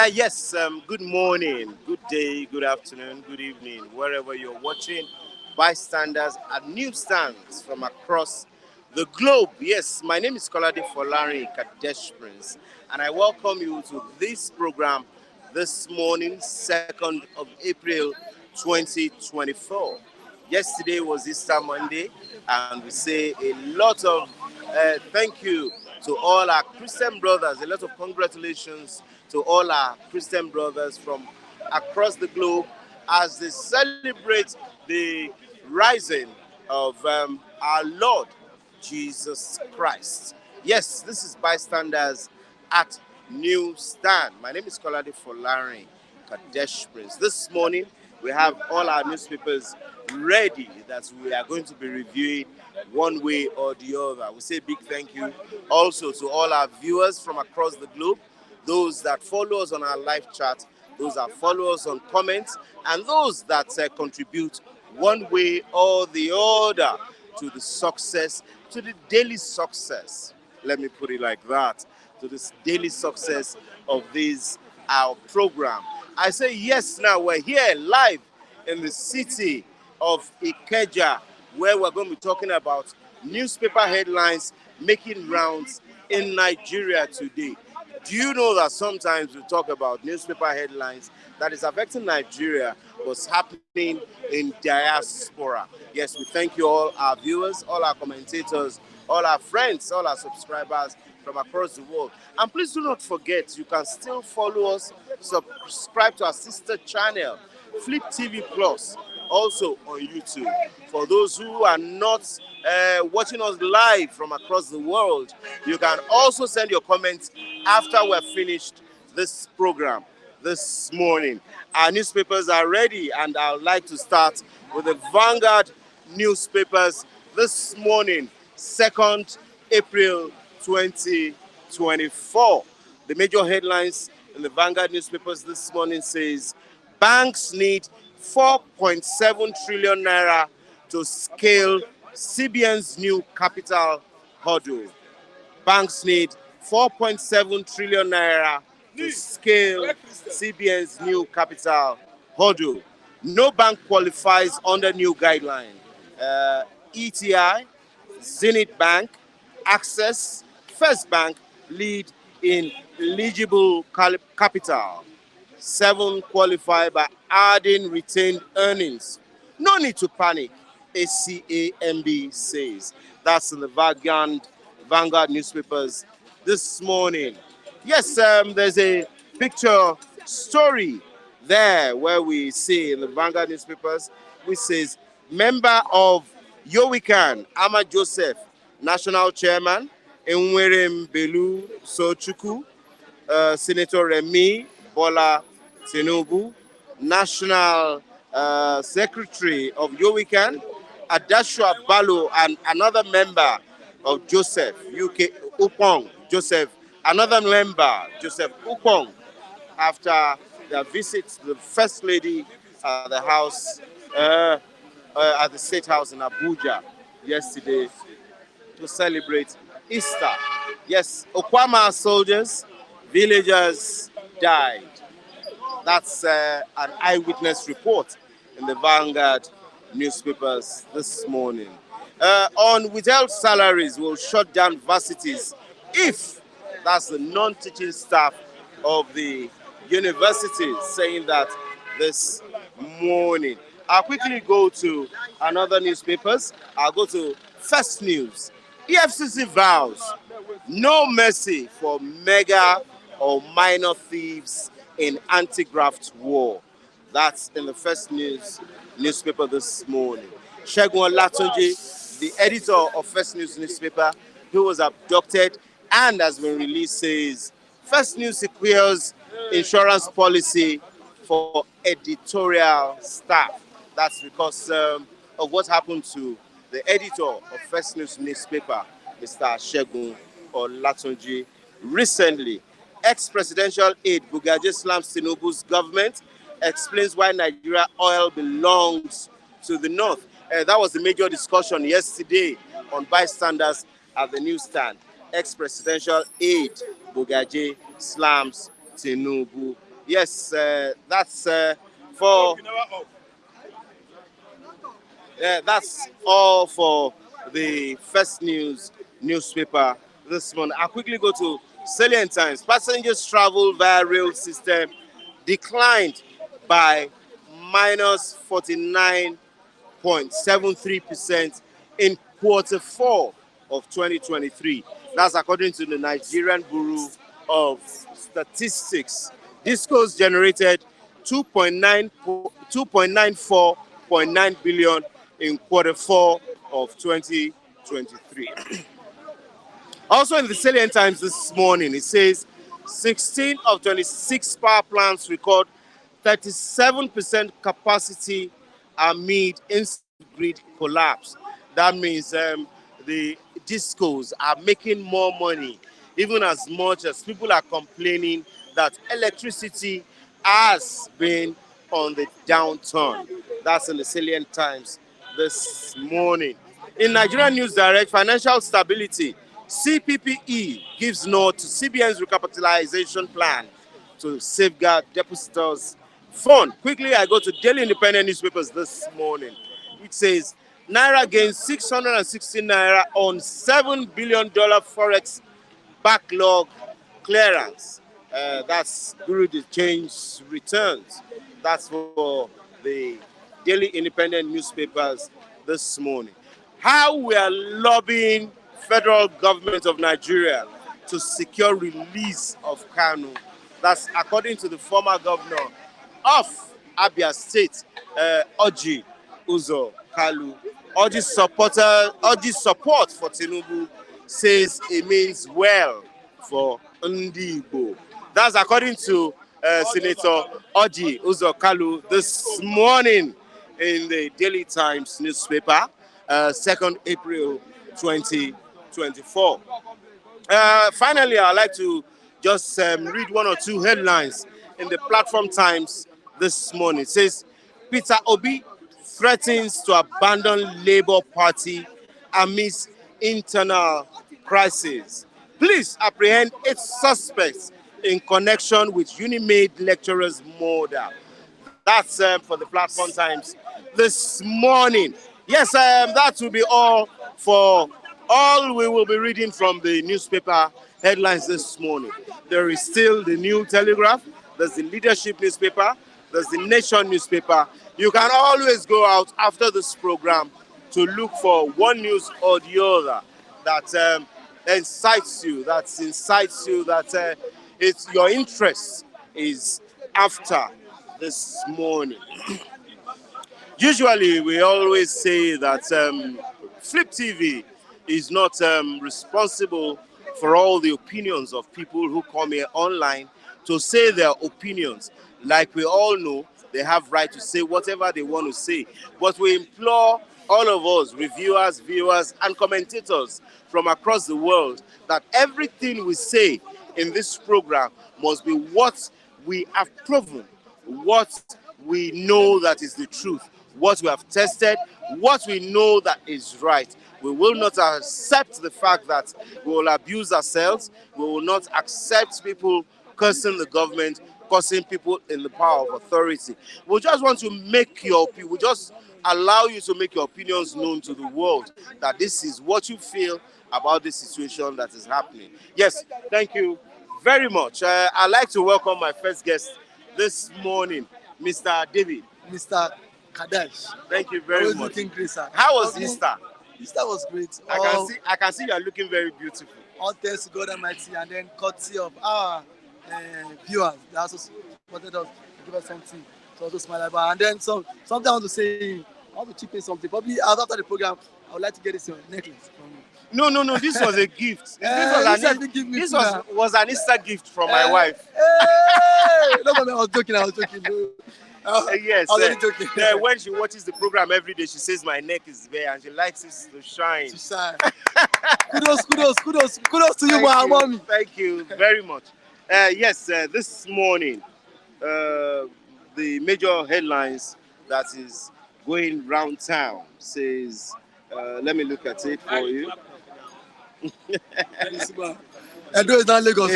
Good morning, good day, good afternoon, good evening, wherever you're watching, bystanders and newsstands from across the globe. Yes, my name is Kolade Folari Kadesh Prince, and I welcome you to this program this morning, 2nd of April 2024. Yesterday was Easter Monday, and we say a lot of thank you to all our Christian brothers, a lot of congratulations to all our Christian brothers from across the globe as they celebrate the rising of our Lord Jesus Christ. Yes, this is Bystanders at New Stand. My name is Kolade Folari Kadesh Prince. This morning, we have all our newspapers ready that we are going to be reviewing one way or the other. We say a big thank you also to all our viewers from across the globe, those that follow us on our live chat, those that follow us on comments, and those that contribute one way or the other to the success, to the daily success. Let me put it like that, to this daily success of this our program. I say yes, now we're here live in the city of Ikeja, where we're going to be talking about newspaper headlines making rounds in Nigeria today. Do you know that sometimes we talk about newspaper headlines that is affecting Nigeria, what's happening in diaspora? Yes, we thank you all, our viewers, all our commentators, all our friends, all our subscribers from across the world. And please do not forget, you can still follow us, subscribe to our sister channel, Flip TV Plus, also on YouTube. For those who are not watching us live from across the world, you can also send your comments after we're finished this program this morning. Our newspapers are ready, and I would like to start with the Vanguard newspapers this morning, 2nd April 2024. The major headlines in the Vanguard newspapers this morning says, banks need 4.7 trillion naira to scale CBN's new capital hurdle. Banks need 4.7 trillion naira to scale CBN's new capital hurdle. No bank qualifies under new guideline. ETI, Zenith Bank, Access, First Bank lead in eligible capital. 7 qualify by adding retained earnings. No need to panic, ACAMB says. That's in the Vanguard newspapers this morning. Yes, there's a picture story there where we see in the Vanguard newspapers, which says, member of Yowikan, Ama Joseph, national chairman, Enwerem Belu Sochuku, Senator Remi Bola Tinubu, national secretary of Yowikan, Adashua Balo, and another member of Joseph, UK Upong, Joseph, another member, Joseph Upong, after their visit to the First Lady at the house, at the State House in Abuja yesterday to celebrate Easter. Yes, Okwama soldiers, villagers died. That's an eyewitness report in the Vanguard newspapers this morning. On withheld salaries will shut down varsities if that's the non-teaching staff of the universities saying that this morning. I'll quickly go to another newspapers. I'll go to First News. EFCC vows no mercy for mega or minor thieves in anti-graft war. That's in the First News newspaper this morning. Segun Olatunji, the editor of First News newspaper, who was abducted and has been released, says First News secures insurance policy for editorial staff. That's because of what happened to the editor of First News newspaper, Mr. Segun Olatunji, recently. Ex-presidential aide Bugaje slams Tinubu's government, explains why Nigeria oil belongs to the north. That was the major discussion yesterday on bystanders at the newsstand. Ex-presidential aide Bugaje slams Tinubu Yes, that's for that's all for the first news newspaper this morning. I'll quickly go to Salient Times. Passengers travel via rail system declined by minus 49.73% in quarter four of 2023. That's according to the Nigerian Bureau of Statistics. Discos generated 2.94.9 billion in quarter four of 2023. Also in the Salient Times this morning, it says 16 of 26 power plants record 37% capacity amid instant grid collapse. That means the discos are making more money, even as much as people are complaining that electricity has been on the downturn. That's in the Salient Times this morning. In Nigerian News Direct, financial stability, CPPE gives nod to CBN's recapitalization plan to safeguard depositors' fund. Quickly, I go to Daily Independent newspapers this morning, which says Naira gains 616 Naira on $7 billion Forex backlog clearance. That's Guru the Change returns. That's for the Daily Independent newspapers this morning. How we are lobbying federal government of Nigeria to secure release of Kanu. That's according to the former governor of Abia State, Orji Uzor Kalu. Orji's support for Tinubu says it means well for Ndigbo. That's according to Senator Orji Uzor Kalu this morning in the Daily Times newspaper, 2nd April 2024. Finally, I'd like to just read one or two headlines in the Platform Times this morning. It says, Peter Obi threatens to abandon Labour Party amidst internal crisis. Police apprehend 8 suspects in connection with Unimaid lecturers' murder. That's for the Platform Times this morning. Yes, that will be all for all we will be reading from the newspaper headlines this morning. There is still the New Telegraph, there's the Leadership newspaper, there's the Nation newspaper. You can always go out after this program to look for one news or the other that incites you, that it's your interest is after this morning. Usually, we always say that Flip TV is not responsible for all the opinions of people who come here online to say their opinions. Like we all know, they have right to say whatever they want to say. But we implore all of us, reviewers, viewers, and commentators from across the world, that everything we say in this program must be what we have proven, what we know that is the truth, what we have tested, what we know that is right. We will not accept the fact that we will abuse ourselves. We will not accept people cursing the government, cursing people in the power of authority. We just want to make we just allow you to make your opinions known to the world, that this is what you feel about this situation that is happening. Yes, thank you very much. I'd like to welcome my first guest this morning, Mr. David. Mr. Kadesh. Thank you very much. Looking great, sir. How was Easter? Easter was great. I can see you are looking very beautiful. All thanks to God Almighty, and then courtesy of our viewers. They also supported us to give us something to also smile about. And then something I want to say, I want to chip in something. Probably after the program, I would like to get this necklace from you. No, this was a gift. This was an Easter gift from my wife. No, I was joking. Yes, when she watches the program every day, she says my neck is bare and she likes it to shine. Kudos to you, my mommy. Thank you very much. Yes, this morning, the major headlines that is going round town says, let me look at it for you. They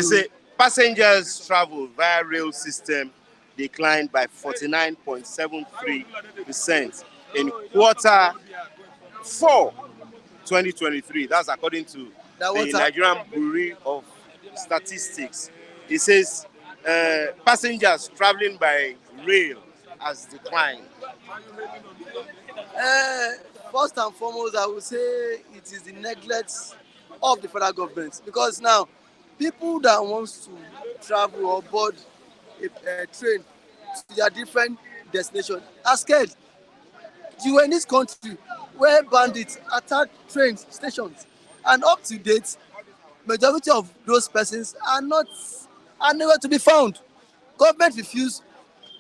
say passengers travel via rail system declined by 49.73% in quarter 4 2023. That's according to the Nigerian Bureau of Statistics. It says passengers traveling by rail has declined. First and foremost, I would say it is the neglect of the federal government, because now people that wants to travel or board a train to their different destinations are scared. You were in this country where bandits attack train stations, and up to date, majority of those persons are nowhere to be found. Government refuse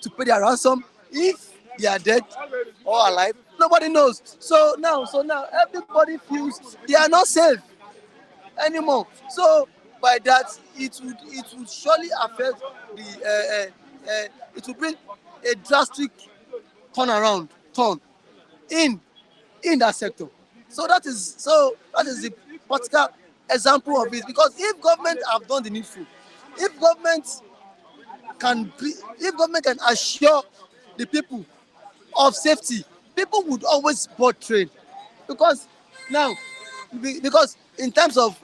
to pay their ransom. If they are dead or alive, nobody knows. So now everybody feels they are not safe anymore. So by that, it would surely affect it will bring a drastic turn in that sector. So that is the particular example of it. Because if government have done the needful, if government if government can assure the people of safety, people would always board train. Because now, because in terms of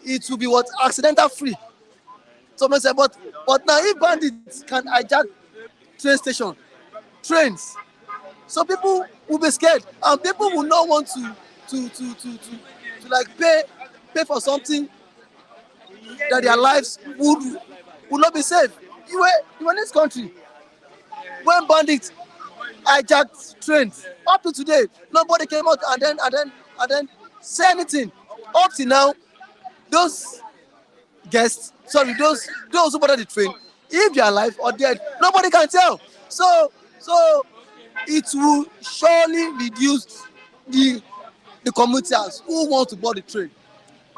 it will be what accidental free. So I say, but now if bandits can hijack trains, so people will be scared, and people will not want to like pay for something that their lives would not be safe. You were in this country when bandits hijacked trains. Up to today, nobody came out and then say anything. Up to now, those those who boarded the train, if they are alive or dead, nobody can tell. So it will surely reduce the commuters who want to board the train.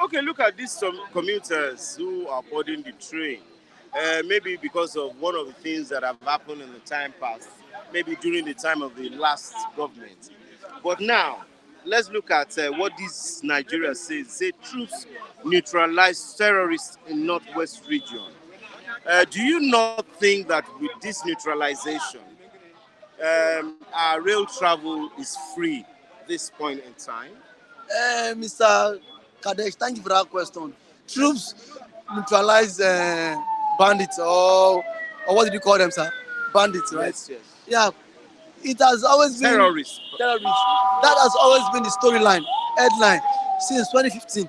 Okay, look at these some commuters who are boarding the train. Maybe because of one of the things that have happened in the time past, maybe during the time of the last government. But now, let's look at what this Nigeria says. Say troops neutralize terrorists in northwest region. Do you not think that with this neutralization, our rail travel is free at this point in time? Mr. Kadesh, thank you for that question. Troops neutralize bandits, or what did you call them, sir? Bandits, right? Yes. Yeah, it has always been Terrorists. That has always been the storyline, headline since 2015.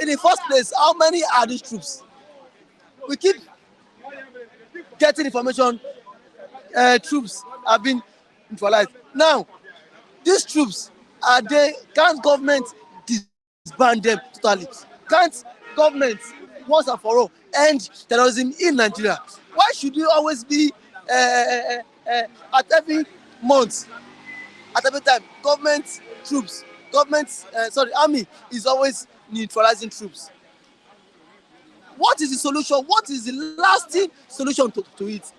In the first place, how many are these troops? We keep getting information. Troops have been neutralized. Now, these troops can't government disband them totally? Can't government once and for all end terrorism in Nigeria? Why should we always be at every month, at every time, army is always neutralizing troops? What is the solution? What is the lasting solution to it?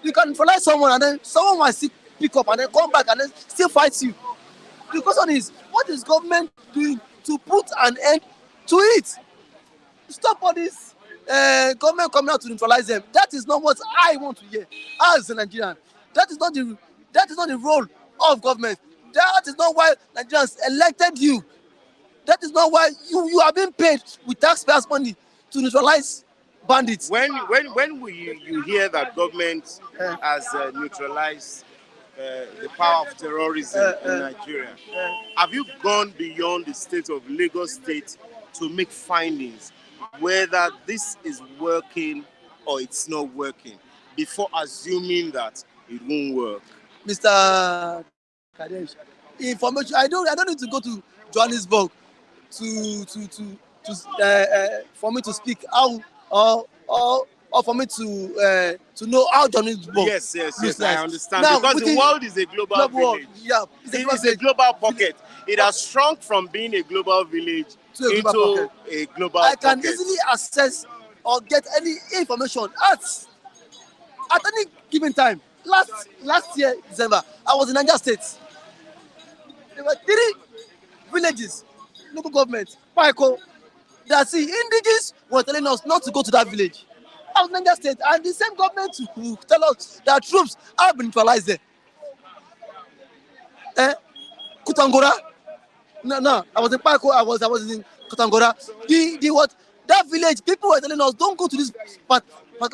You can neutralize someone and then someone might still pick up and then come back and then still fight you. The question is, what is government doing to put an end to it? Stop all this government coming out to neutralize them. That is not what I want to hear as a Nigerian. That is not the role of government. That is not why Nigerians elected you. That is not why you are being paid with taxpayers' money to neutralize bandits. When will you hear that government has neutralized the power of terrorism in Nigeria? Have you gone beyond the state of Lagos State to make findings whether this is working or it's not working before assuming that it won't work? Mr. Kadesh, information. I don't need to go to Johannesburg for me to speak how or for me to know how Johannesburg. Yes, like. I understand. Now, because the world is a global village. Yeah, it's a global pocket. It has shrunk from being a global village into a global I can pocket. easily access or get any information at any given time. Last year, December, I was in Niger State. There were 3 villages, local government, Paiko, that indigenous were telling us not to go to that village. out of Niger State, and the same government who tell us that troops have been neutralized there. Kutangora. No, I was in Parko, I was in Kutangora. The what that village, people were telling us don't go to this part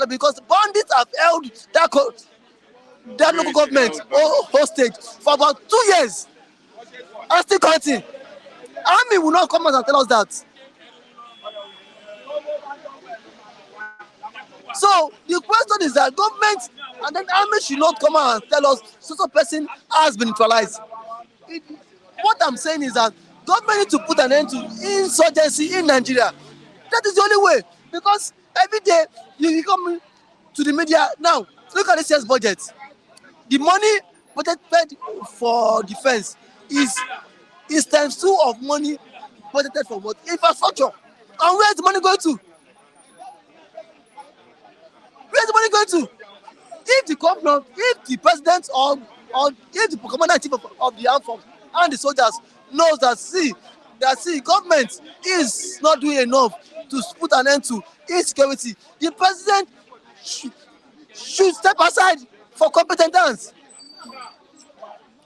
because bandits have held that local government hostage for about 2 years. And still counting. Army will not come out and tell us that. So the question is that government and then army should not come out and tell us so person has been neutralized. What I'm saying is that government need to put an end to insurgency in Nigeria. That is the only way. Because every day you come to the media now. Look at this year's budget. The money budgeted for defense is times 2 of money budgeted for what? Infrastructure. And where is the money going to? Where is the money going to? If the governor, if the president or if the commander-in-chief of the armed forces and the soldiers knows that government is not doing enough to put an end to insecurity, the president should step aside for competent hands.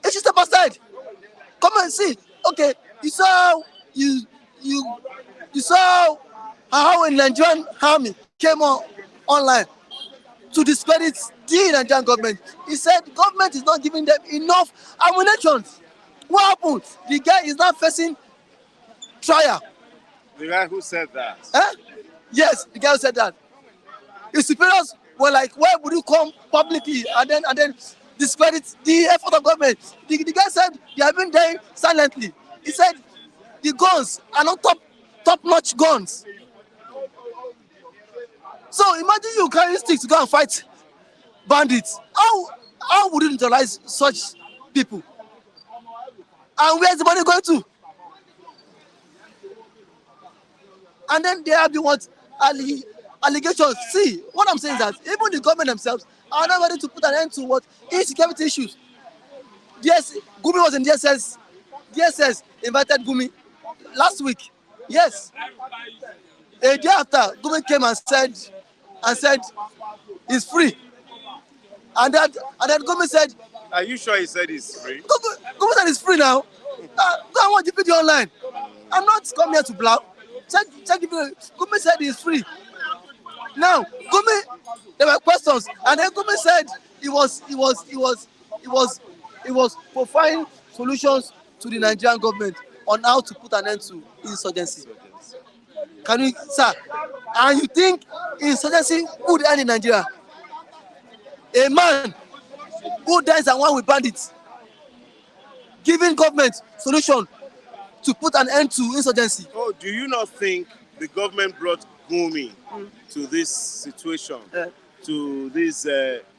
He should step aside. Come and see. Okay, you saw how a Nigerian army came online to discredit the Nigerian government. He said government is not giving them enough ammunition. What happened? The guy is now facing trial. The guy who said that? Yes, the guy who said that. His superiors were like, why would you come publicly and then discredit the effort of government? The guy said they have been dying silently. He said the guns are not top-notch guns. So imagine you carrying sticks to go and fight bandits. How would you neutralize such people? And where's the money going to? And then there have been what allegations. See, what I'm saying is that even the government themselves are not ready to put an end to what insecurity issues. Yes, Gumi was in DSS. DSS invited Gumi last week. Yes. A day after, Gumi came and said he's free. And then Gumi said, are you sure he said he's free? Gumi said he's free now. Go and watch the video online. I'm not coming here to blag. Check the video. Gumi said he's free. Now, Gumi, there were questions, and then Gumi said he was providing solutions to the Nigerian government on how to put an end to insurgency. Can you, sir? And you think insurgency would end in Nigeria? A man who dies and one with bandits, giving government solution to put an end to insurgency. Oh, do you not think the government brought Gumi to this situation, to this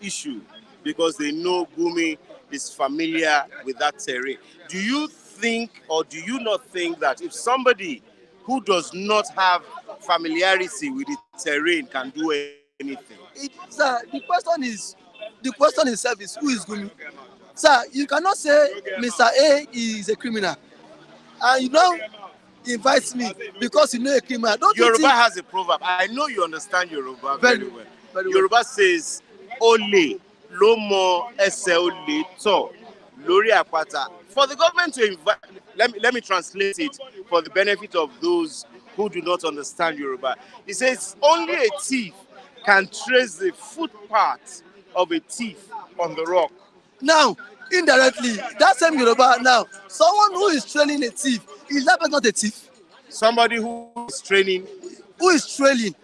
issue, because they know Gumi is familiar with that terrain? Do you think, or do you not think that if somebody who does not have familiarity with the terrain can do anything? Sir, the question itself is, who is Gumi? Sir, you cannot say Mr. A is a criminal and you don't invite me because you know a criminal. Don't Yoruba has a proverb. I know you understand Yoruba very well. Yoruba says, Ole, lo mo ese ole to, lori apata. For the government to invite, let me translate it for the benefit of those who do not understand Yoruba. It says, only a thief can trace the footpath of a thief on the rock. Now, indirectly, that same Yoruba, now, someone who is trailing a thief, is that person not a thief? Somebody who is training. Who is trailing?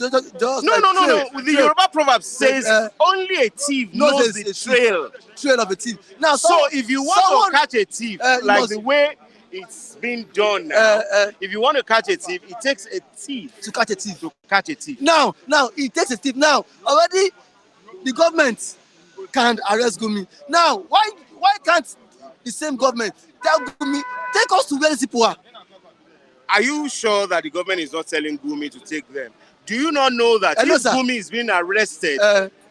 No. The Yoruba proverb says only a thief knows the trail of a thief. Now, so if you want to catch a thief, like the way it's been done now, if you want to catch a thief, it takes a thief to catch a thief. Now, it takes a thief. Now, already the government can't arrest Gumi. Now, why can't the same government tell Gumi, take us to where these people are? Are you sure that the government is not telling Gumi to take them? Do you not know that if Gumi is being arrested,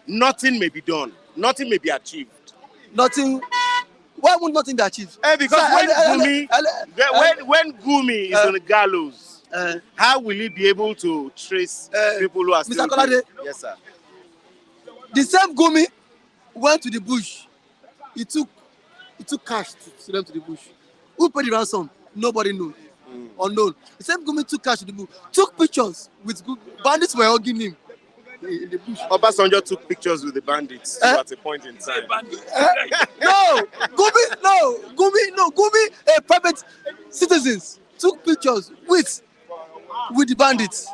nothing may be done, nothing may be achieved? Nothing. Why would nothing be achieved? Because when Gumi is on the gallows, How will he be able to trace people who are Mr. still Kolade. doing? Yes, sir. The same Gumi went to the bush. He took cash to them to the bush. Who paid the ransom? Nobody knows. Unknown. The same Gumi took cash to the bush. Took pictures with bandits were hugging him in the bush. Obasanjo took pictures with the bandits at a point in time. Gumi, private citizens took pictures with the bandits.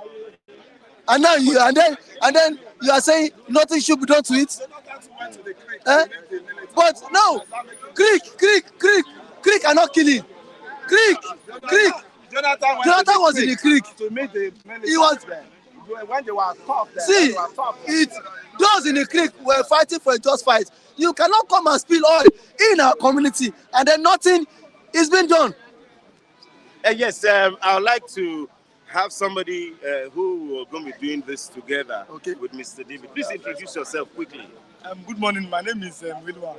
And now then you are saying nothing should be done to it. But no, creek are not killing. Creek. Jonathan was in the creek. He was. When they were tough, See, those in the creek were fighting for a just fight. You cannot come and spill oil in our community and then nothing is being done. Yes, I would like to have somebody who are going to be doing this together with Mr. David. Please introduce yourself quickly. Good morning. My name is Wilwa.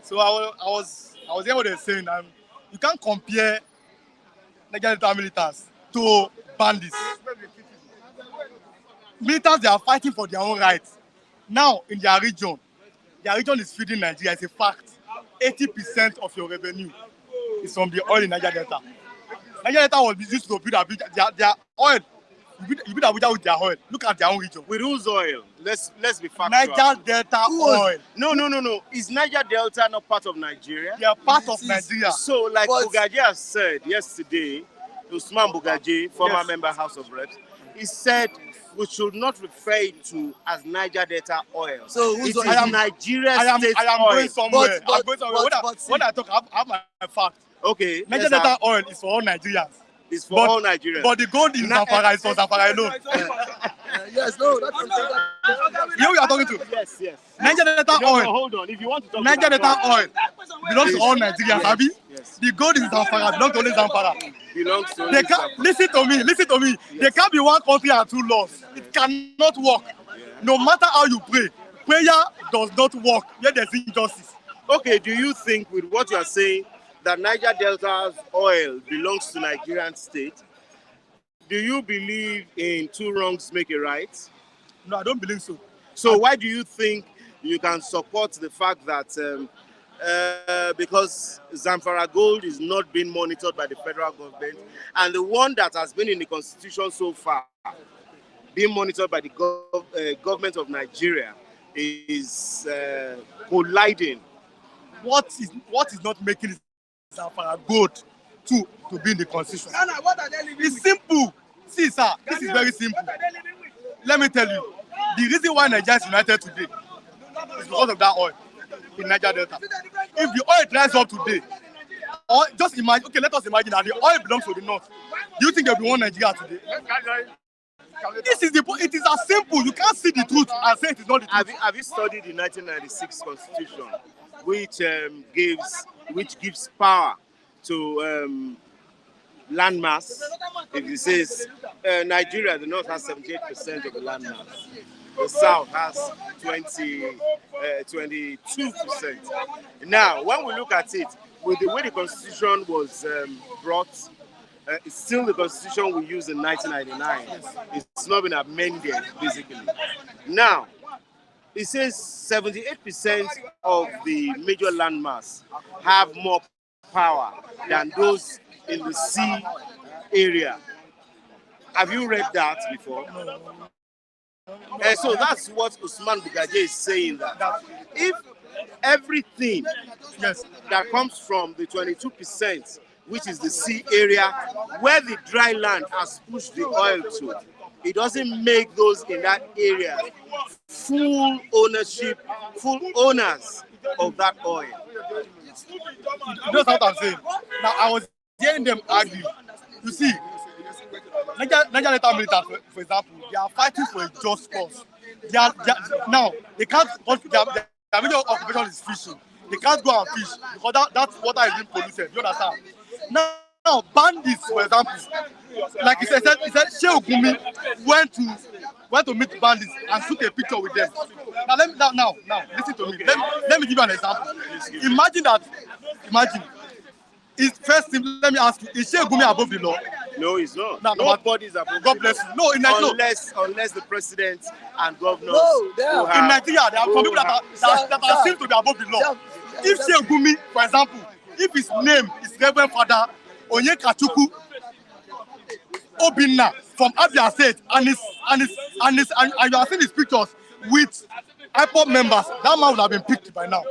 So I was hearing what they're saying. You can't compare Nigerian militants to bandits. Militants, they are fighting for their own rights. Now, in their region is feeding Nigeria. It's a fact. 80% of your revenue is from the oil in Niger Delta. Niger Delta was used to build their oil. You build Abuja with their oil. Look at their own region. With whose oil? Let's be factual. Niger Delta oil. No. Is Niger Delta not part of Nigeria? They are part of Nigeria. So, like Bugaji has said yesterday, Usman Bugaji, former member House of Reps, he said we should not refer it to as Niger Delta oil. So it is Nigeria state oil. I am going somewhere. When I talk, I have my fact. Okay. Niger Delta oil is for all Nigerians. It's for all Nigerians. But the gold in Zamfara is for Zamfara alone. Yes, no, that's You are talking to? Yes. Niger Delta oil. Hold on. If you want to talk Niger Delta oil belongs to all Nigerians, yes. Abi. Yes. The gold in Zamfara belongs to only Zamfara. Belongs to They can't, listen to me. Yes. There can't be one country and two laws. It cannot work. Yeah. No matter how you pray, prayer does not work where there's injustice. Okay, do you think with what you are saying that Niger Delta's oil belongs to Nigerian state? Do you believe in two wrongs make a right? No, I don't believe so. So why do you think you can support the fact that because Zamfara gold is not being monitored by the federal government, and the one that has been in the constitution so far being monitored by the government of Nigeria is colliding? What is not making Zamfara gold to be in the constitution? It's simple. See, sir, this is very simple. Let me tell you, the reason why Nigeria is united today is because of that oil in Niger Delta. If the oil dries up today, or just imagine, let us imagine that the oil belongs to the north. Do you think there will be one Nigeria today? It is as simple. You can't see the truth and say it is not the truth. Have you studied the 1996 Constitution, which gives power to landmass? If it says Nigeria, the north has 78% of the landmass. The south has 22%. Now, when we look at it, with the way the Constitution was brought, it's still the Constitution we used in 1999. It's not been amended, basically. Now, it says 78% of the major landmass have more power than those in the sea area. Have you read that before? So that's what Usman Bugaje is saying, that if everything that comes from the 22%, which is the sea area, where the dry land has pushed the oil to, it doesn't make those in that area full owners of that oil. That's what I'm saying. Now, I was hearing them argue. You see, Niger Delta militants, for example, they are fighting for a just cause. Now, they can't, their major occupation is fishing. They can't go and fish because that's water is being polluted. You understand? Now, bandits, for example, like he said Sheikh Gumi went to meet bandits and took a picture with them. Now, listen to me. Let me give you an example. Imagine. First thing, let me ask you, is Sheikh Gumi above the law? No, it's not. No, Nobody's above. God bless you. No, in Nigeria, Unless the president and governors. No, they are. in Nigeria, there are some people that are seen to be above the law. If Shegumi, for example, if his name is Reverend Father Onyekachuku Obinna from Abia State, and you are seeing his pictures with IPOP members, that man would have been picked by now.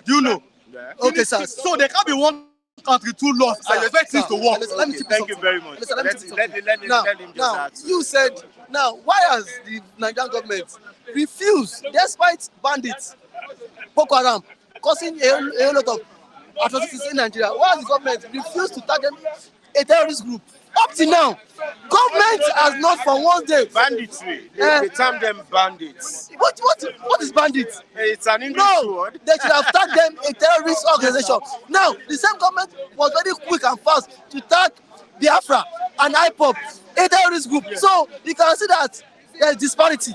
Do you know? Yeah. Okay, sir. So there can't be one country, two laws, and you expect things to work. Let me Thank you very much. Listen, Let him now, just answer. you said, now, why has the Nigerian government refused, despite bandits, Boko Haram, causing a lot of atrocities in Nigeria, why has the government refused to target a terrorist group? Up to now, government has not for one day. Banditry. They term them bandits. What is bandits? It's an English No, word. they should have tagged them a terrorist organization. Now, the same government was very quick and fast to tag Biafra and IPOP, a terrorist group. So you can see that there is disparity.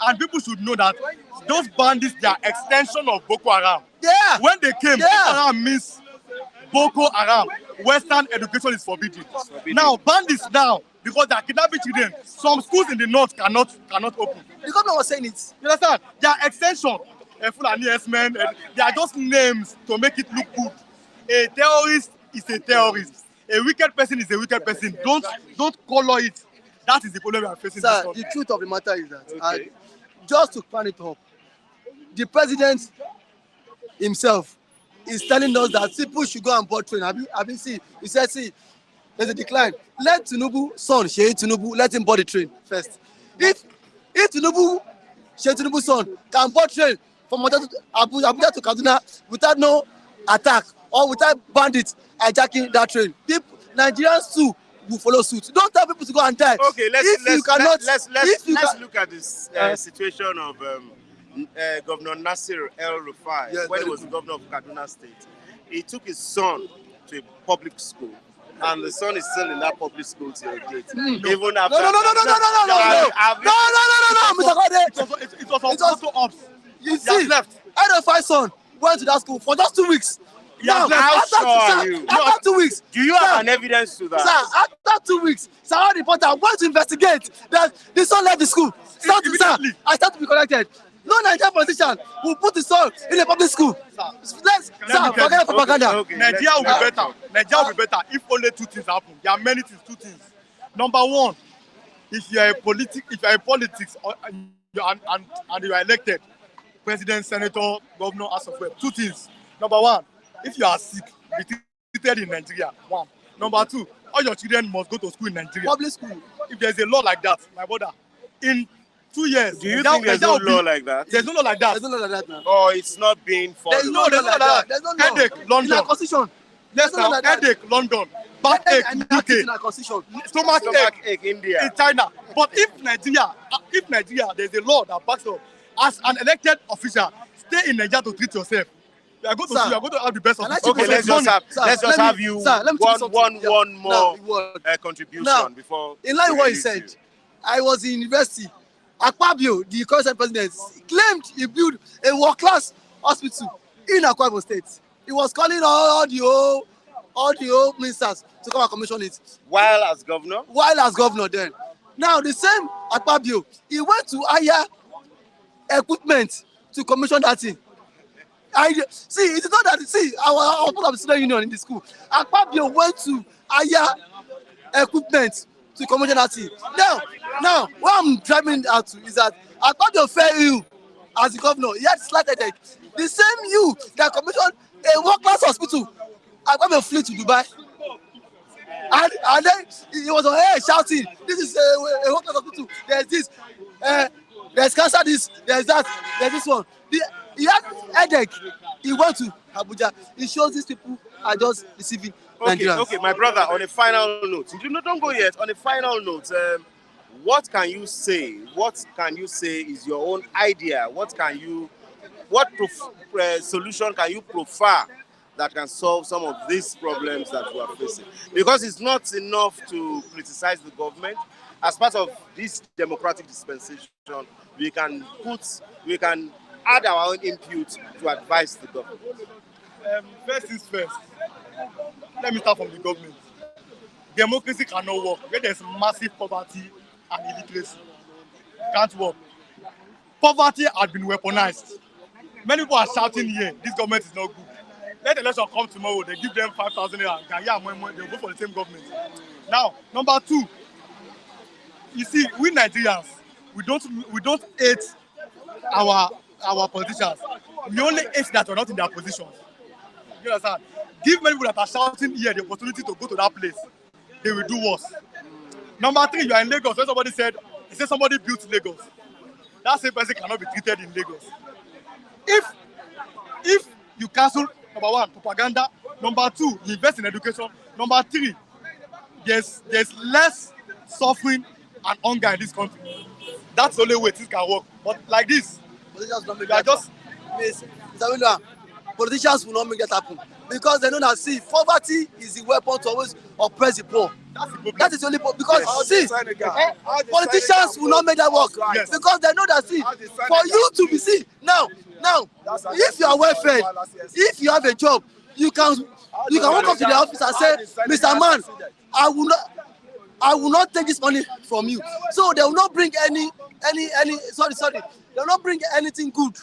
And people should know that those bandits, they are extension of Boko Haram. Yeah. When they came, Yeah. Boko Haram means Boko Haram. Western education is forbidden. Now, bandits now, because they are kidnapping children, some schools in the north cannot open. The government was saying it. You understand? They are extension. Fulani S-men, they are just names to make it look good. A terrorist is a terrorist. A wicked person is a wicked person. Don't color it. That is the problem we are facing. Sir, this the country. truth of the matter is that, Okay. just to plan it up, the president himself is telling us that people should go and board train. Have you seen? He said, see, there's a decline. Let Tinubu's son, Sheyi Tinubu, let him board the train first. If Tinubu, Sheyi Tinubu's son, can board train from Abuja to Kaduna without no attack or without bandits hijacking that train, Nigerians too will follow suit. Don't tell people to go and die. Okay, let's look at this situation of Governor Nasir El-Rufai, Yes, when he very was the governor of Kaduna State. He took his son to a public school, and the son is still in that public school till date. Even after No, Mr. Kode. It was on photo ops. You see, El-Rufai's son went to that school for just 2 weeks. Yes, how sure are you? After 2 weeks. Do you have an evidence to that? Sir, after 2 weeks, Sarah reporter went to investigate that the son left the school. Sir, I start to be connected. No Nigerian politician will put the son in a public school. Forget propaganda. Okay, Nigeria will be better. Nigeria will be better if only two things happen. There are many things, two things. Number one, if you are a politics and you are elected, president, senator, governor, house of reps, two things. Number one, if you are sick, be treated in Nigeria. One. Number two, all your children must go to school in Nigeria. Public school. If there's a law like that, my brother, in 2 years, Do you think there's no law like that? There's no law like that. There's no law like that now. Or it's not being followed? There's no there's law no like law. that. There's no law. Headache, In London. our constitution. Yes, no law now, like that. headache, London. Backache, And in our UK. constitution. Stomach ache Stomach India. in China. But if Nigeria, there's a law that backs up. As an elected official, stay in Nigeria to treat yourself. You are going to Sir, see, you are going to have the best of can I the take Okay, you let's something? just have you let me tell you something. one more Now, contribution Now, before. in line with what he we said, release you. I was in university. Akpabio, the current president, claimed he built a world-class hospital in Akwa Ibom State. He was calling all the old ministers to come and commission it While as governor, while as governor then. Now, the same Akpabio, he went to hire equipment to commission that thing. See, it is not that, see, our part of the student union in the school, Akpabio went to hire equipment to commission that thing. Now, what I'm driving out to is that Akpabio fell ill as the governor. He had slight headache. The same you that commissioned a world-class hospital, Akpabio flew to Dubai. And then he was on air shouting, this is a world-class hospital. There's this, there's cancer, this, there's that, there's this one. He had headache. He went to Abuja. It shows these people are just deceiving Nigerians. Okay, my brother. On a final note, don't go yet. On a final note, what can you say? What can you say is your own idea? What solution can you profile that can solve some of these problems that we are facing? Because it's not enough to criticize the government. As part of this democratic dispensation, we can add our own input to advise the government. First things first. Let me start from the government. democracy cannot work. Where there's massive poverty and illiteracy, can't work. Poverty has been weaponized. Many people are shouting here, this government is not good. Let the election come tomorrow, they give them 5,000 naira, they'll vote for the same government. Now, number two, you see, we Nigerians, we don't hate our politicians. We only hate that we're not in their positions. You understand? Give many people that are shouting here the opportunity to go to that place. They will do worse. Number three, you are in Lagos. When somebody said somebody built Lagos, that same person cannot be treated in Lagos. If you cancel, number one, propaganda. Number two, you invest in education. Number three, there's less suffering and hunger in this country. That's the only way things can work. But like this, Politicians will not make you are that just happen. Yes, Mr. William, politicians will not make that happen because they know that see, poverty is the weapon to always oppress the poor. that's the problem. That is the only because Yes. see, politicians will not make that work Yes. because they know that see, for you to be see now, if you are well fed, if you have a job, you can walk up to the office and say, Mr. Man, I will not take this money from you. So they will not bring any sorry, they will not bring anything good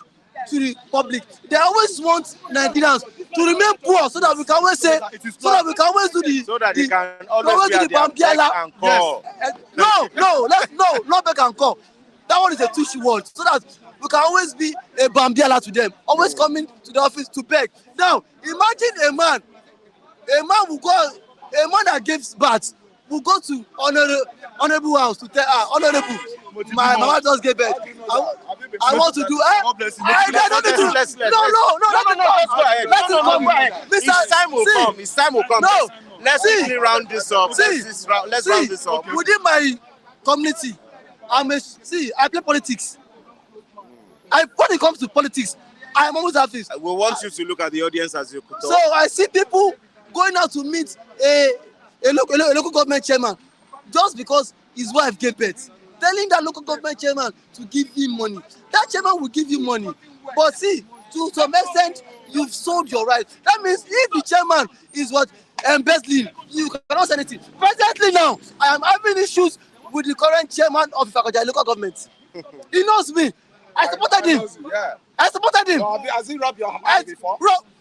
to the public. They always want Nigerians to remain poor so that we can always say, so that we can always do the So that they can always be at their beck Bambiala. and call. Not back and call. That one is a tushy word. So that we can always be a Bambiala to them, always coming to the office to beg. Now, imagine a man that gives birth will go to honorable house to tell honorable, my mama just gave birth. I want to do God bless you. I don't need to. Let's No, let's go ahead. Let it come. His time will come. His time will come. No. Let's See. quickly round this up. Let's round this up. Within my community, I play politics. When it comes to politics, I am always happy. We want you to look at the audience as you could talk. So I see people going out to meet a local government chairman just because his wife gave birth, telling that local government chairman to give him money. That chairman will give you money, but see, to some extent, you've sold your right. That means if the chairman is what embezzling, you cannot say anything. Presently now, I am having issues with the current chairman of Ifakoja local government. He knows me. I supported him. Yeah. I supported him. Has he rubbed your hand before?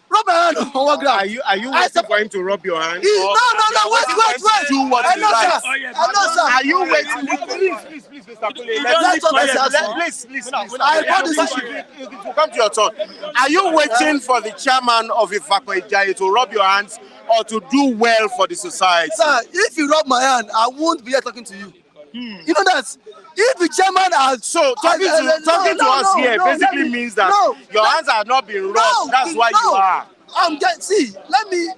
Rub my hand on one ground. Are you waiting for him to rub your hand? No, wait. Do what he Hello, likes. sir. Hello, sir. Are you waiting? Please, Mr. Kule. Please. I brought this issue. It will come to your turn. Are you waiting for the chairman of Ifakoja to rub your hands or to do well for the society? Sir, if you rub my hand, I won't be here talking to you. You know that if the chairman has Talking to us here basically means that your hands have not been rubbed. That's why you are. Let me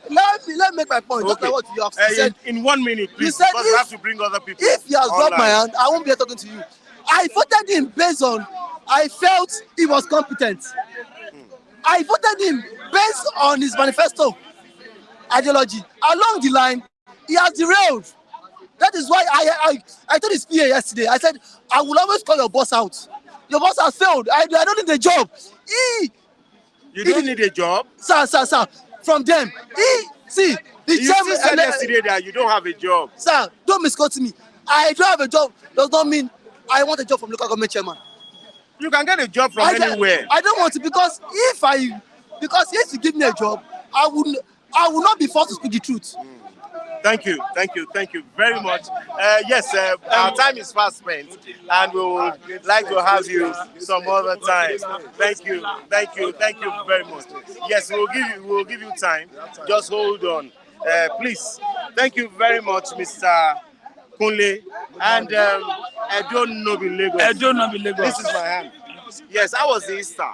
make my point. Just like what you have said. In 1 minute, please. You said because we have to bring other people. If he has rubbed my hand, I won't be here talking to you. I voted him based on I felt he was competent. I voted him based on his manifesto ideology. Along the line, he has derailed. That is why I told his PA yesterday. I said, I will always call your boss out. Your boss has failed. I don't need a job. You don't need a job? Sir. From them. The You chairman said yesterday that you don't have a job. Sir, don't misquote me. I don't have a job does not mean I want a job from local government chairman. You can get a job from anywhere. I don't want it because if you give me a job, I will not be forced to speak the truth. Thank you very much. Yes, our time is fast spent, and we would like to have you some other time. Thank you very much. Yes, we'll give you time. Just hold on, please. Thank you very much, Mr. Kunle. And I don't know Lagos. This is my hand. Yes, I was the Easter.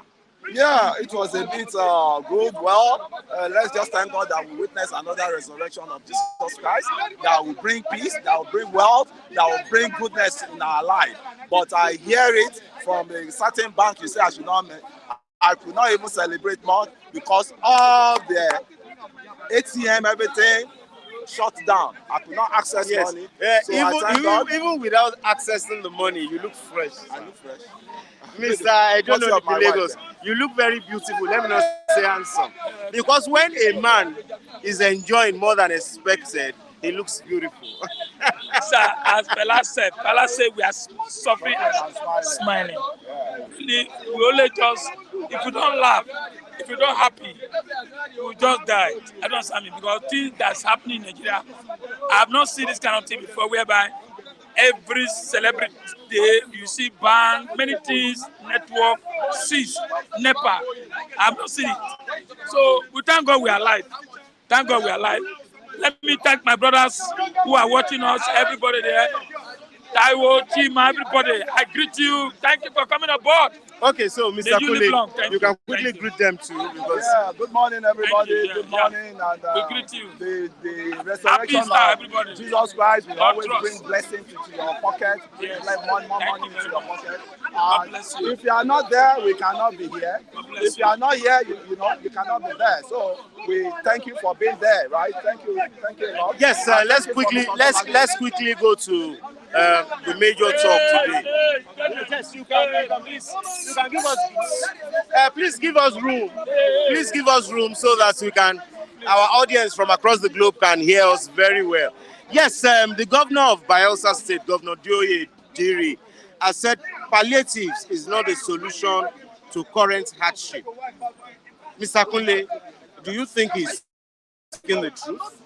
Yeah, it was a bit good. Well, let's just thank God that we witness another resurrection of Jesus Christ that will bring peace, that will bring wealth, that will bring goodness in our life. But I hear it from a certain bank. You say I could not even celebrate much because all the ATM, everything shut down. I could not access money. So even without accessing the money, you look fresh. I look fresh. Mr. I don't know the Lagos. You look very beautiful. Let me not say handsome. Because when a man is enjoying more than expected, He looks beautiful. Sir, as Bella said, we are suffering and smiling. Really, we only just, if you don't laugh, if you don't happy, you will just die. I don't understand me, because things that's happening in Nigeria, I have not seen this kind of thing before, whereby every celebrity day you see bank, many things, network, seize, NEPA. I have not seen it. So we thank God we are alive. Thank God we are alive. Let me thank my brothers who are watching us, everybody there. Taiwo, Chima, everybody. I greet you. Thank you for coming aboard. Okay, so Mr. Kule, you can quickly Thank you. greet them too, because Good morning, everybody. Thank you, Good morning, and we greet you. the Happy resurrection Easter, of everybody. Jesus Christ will God always trust. bring blessings into your pocket, Yes. like more Thank money you into very your much. pocket. God bless you. If you are not there, we cannot be here. God bless If you are not here, you cannot be there. So we thank you for being there, right? Thank you a lot. yes, And let's thank you for quickly the quickly go to the major talk today. Yes, you can give us please give us room. Please give us room so that our audience from across the globe can hear us very well. Yes, the governor of Bayelsa State, Governor Dioye Diri, has said palliatives is not a solution to current hardship. Mr. Kunle, do you think he's speaking the truth?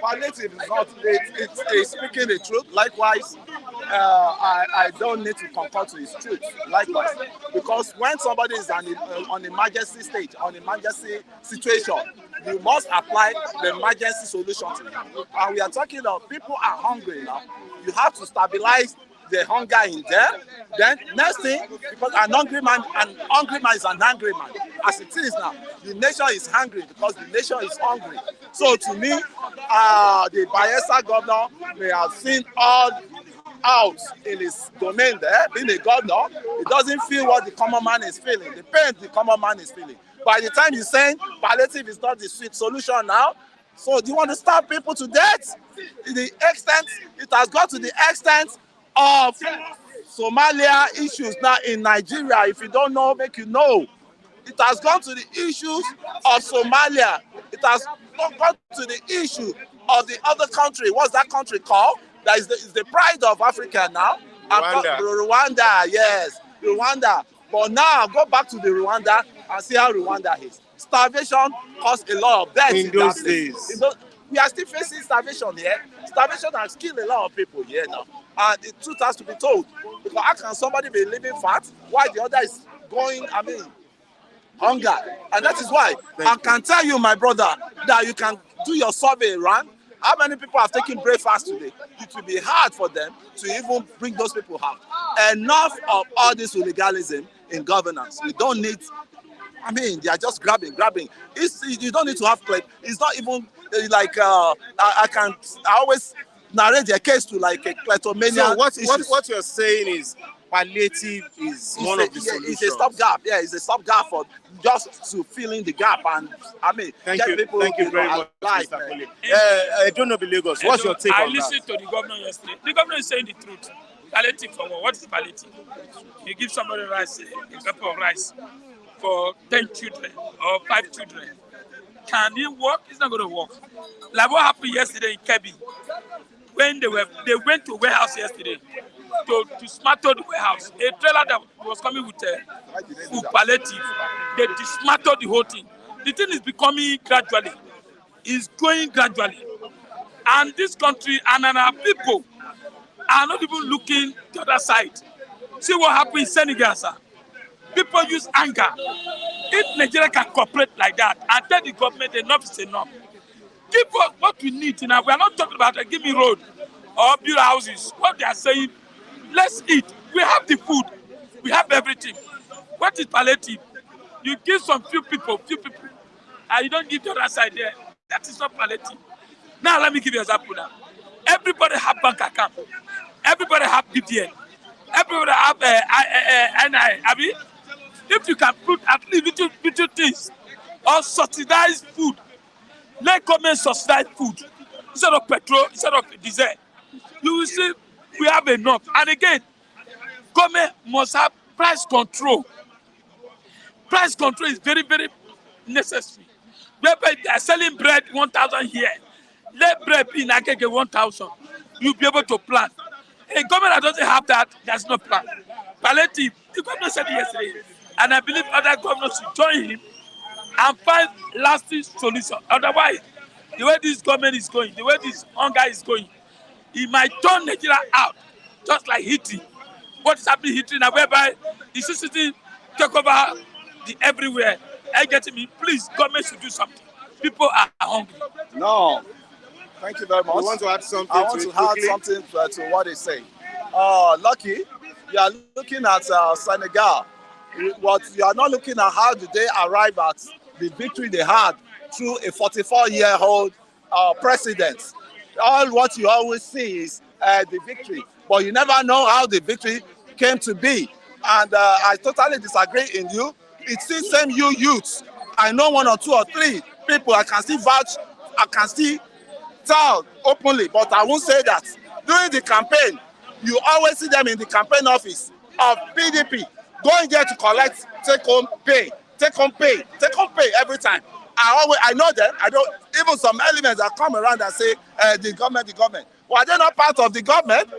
Palliative is not, it's speaking the truth. Likewise, I don't need to concur to his truth. Likewise, because when somebody is on emergency stage, on emergency situation, you must apply the emergency solution to it. And we are talking of people are hungry now. You have to stabilize the hunger in them. Then next thing, because an hungry man is an angry man. As it is now, the nation is hungry because the nation is hungry. So to me, the Bayelsa governor may have seen all out in his domain there, being a governor. He doesn't feel what the common man is feeling, the pain the common man is feeling. By the time he's saying palliative is not the sweet solution now, so do you want to starve people to death? The extent, it has got to the extent of Somalia issues now in Nigeria. If you don't know, make you know. It has gone to the issues of Somalia. It has gone to the issue of the other country. What's that country called? That is the pride of Africa now. Rwanda, yes, Rwanda. But now go back to the Rwanda and see how Rwanda is. Starvation caused a lot of deaths in those that days. place. We are still facing starvation here. Starvation has killed a lot of people here now. And the truth has to be told. Because how can somebody be living fat while the other is going, hunger? And that is why I can tell you, my brother, that you can do your survey run. How many people have taken breakfast today? It will be hard for them to even bring those people out. Enough of all this illegalism in governance. We don't need, they are just grabbing. You don't need to have clip. It's not even like, I always narrate their case to like a kleptomania. So what you're saying is palliative is one of the solutions. It's a stopgap. Yeah, it's a stopgap for just to fill in the gap. And thank you very much, Mr. Kule. I don't know the Lagos. What's your take on that? I listened to the governor yesterday. The governor is saying the truth. Palliative for what? What is palliative? You give somebody rice, a cup of rice for 10 children or 5 children. Can it work? It's not going to work. Like what happened yesterday in Kebbi, when they went to a warehouse yesterday to dismantle the warehouse. A trailer that was coming with food palliative, they dismantled the whole thing. The thing is becoming gradually. It's going gradually. And this country and our people are not even looking the other side. See what happened in Senegal, sir. People use anger. If Nigeria can cooperate like that and tell the government enough is enough, give us what we need. We are not talking about give me road or build houses. What they are saying, let's eat. We have the food. We have everything. What is palliative? You give some few people, and you don't give the other side there. That is not palliative. Now let me give you an example now. Everybody have bank account. Everybody have BPN. Everybody have NI. If you can put at least little things or subsidize food, let government subsidize food instead of petrol, instead of diesel. You will see we have enough. And again, government must have price control. Price control is very, very necessary. Whereby they are selling bread 1,000 here, let bread be in Agege 1,000. You'll be able to plan. A government that doesn't have that, there's no plan. Palliative, the governor said it yesterday, and I believe other governors should join him and find lasting solution. Otherwise, the way this government is going, the way this hunger is going, it might turn Nigeria out, just like Haiti. What is happening in Haiti now, whereby the CCTV take over the everywhere. Are you getting me? Please, government should do something. People are hungry. No, thank you very much. You want to add something? I want to add something to what they say. Lucky, you are looking at Senegal. What you are not looking at how did they arrive at the victory they had through a 44-year-old president. All what you always see is the victory, but you never know how the victory came to be. And I totally disagree in you. It's the same you youths. I know 1 or 2 or 3 people I can still vouch, I can still tell openly, but I won't say that. During the campaign, you always see them in the campaign office of PDP, going there to collect take-home pay every time. I know them. I don't, even some elements that come around and say the government. Well, they're not part of the government